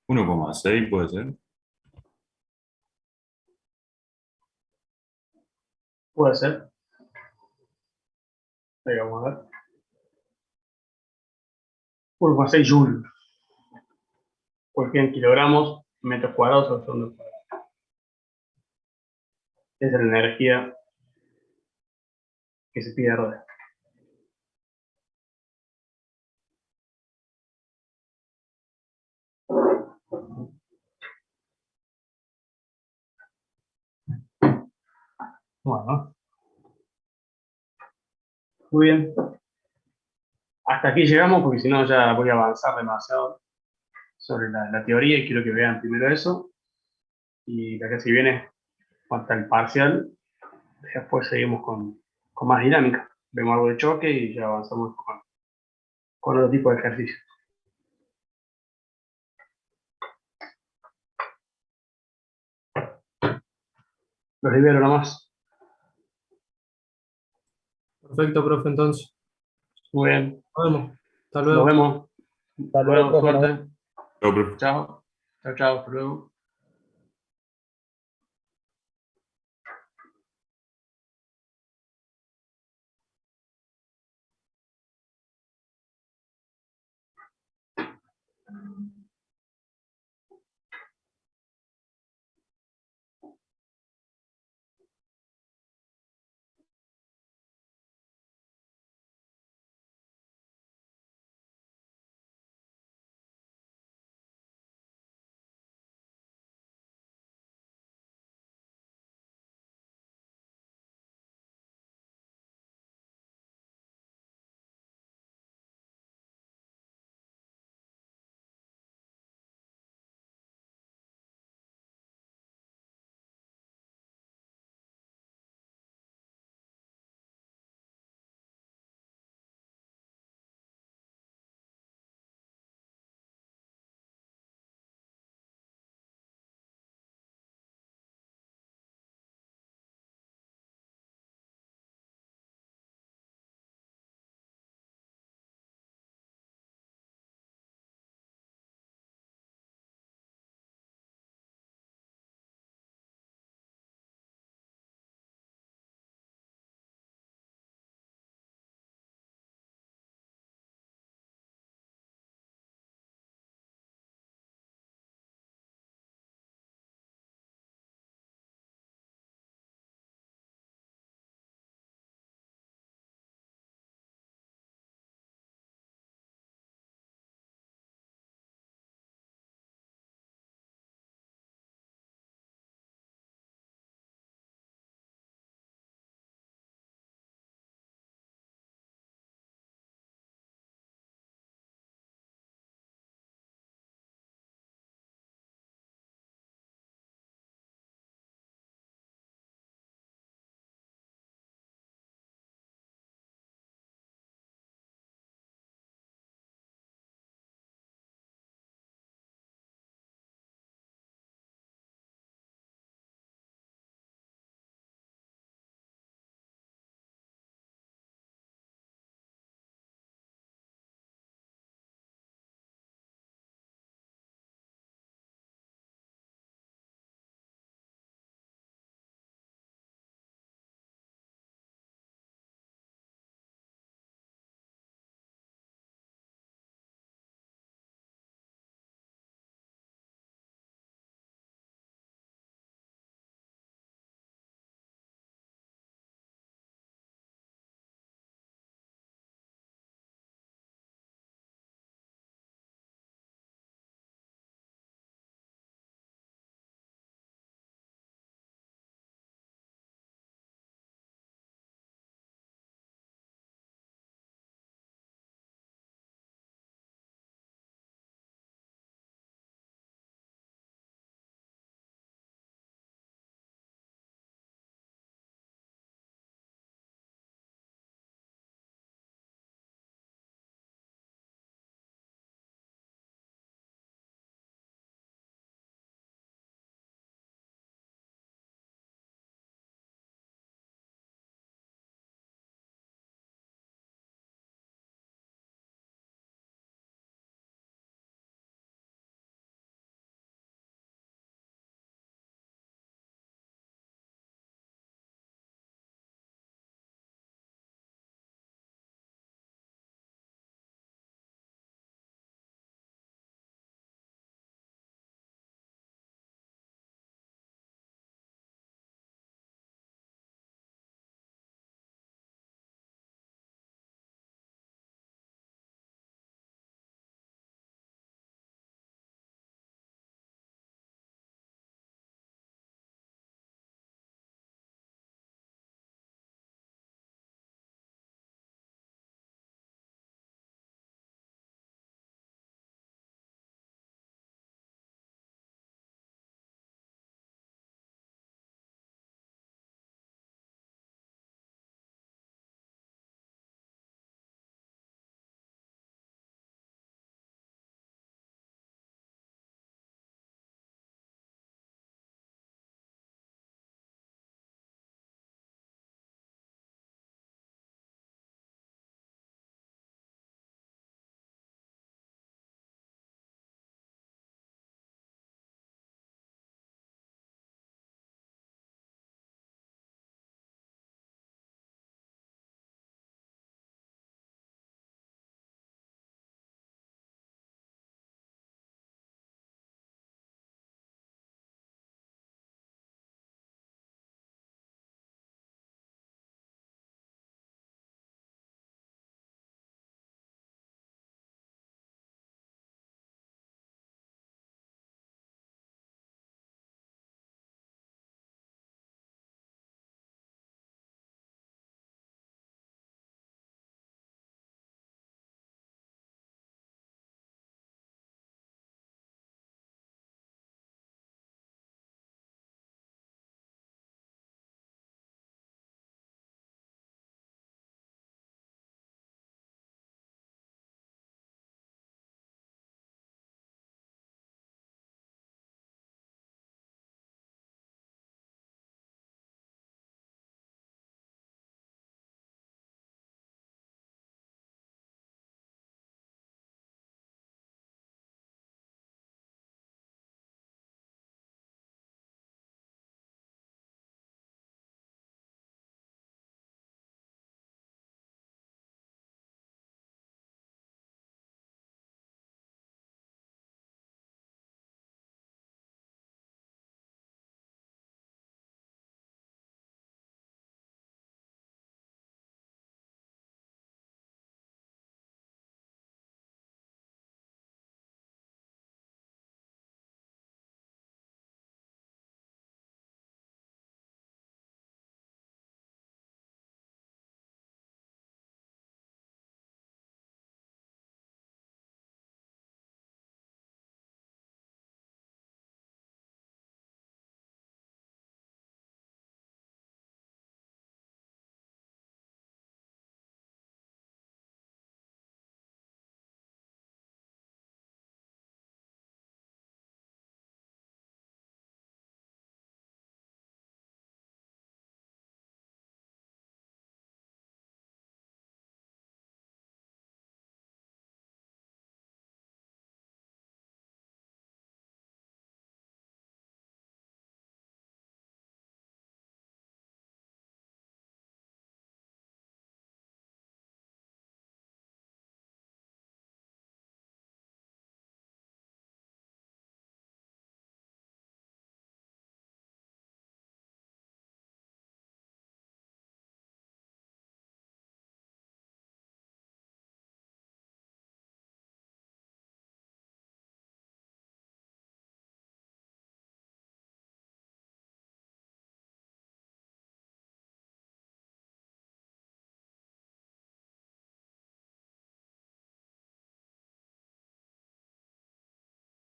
Uno coma seis puede ser. Puede ser. Ahí vamos a ver. 1,6 joules. Porque en kilogramos, metros cuadrados sobre segundo cuadrado. Esa es la energía que se pierde. Bueno, muy bien. Hasta aquí llegamos porque si no ya voy a avanzar demasiado sobre la teoría y quiero que vean primero eso. Y la que viene, hasta el parcial, después seguimos con más dinámica. Vemos algo de choque y ya avanzamos con otro tipo de ejercicios. Los libero nomás. Perfecto, profe, entonces. Muy bien. Nos vemos. Hasta luego. Nos vemos. Hasta Hasta luego, luego, profe. suerte. Chao, profe. Chao. Chao, chao. Hasta luego.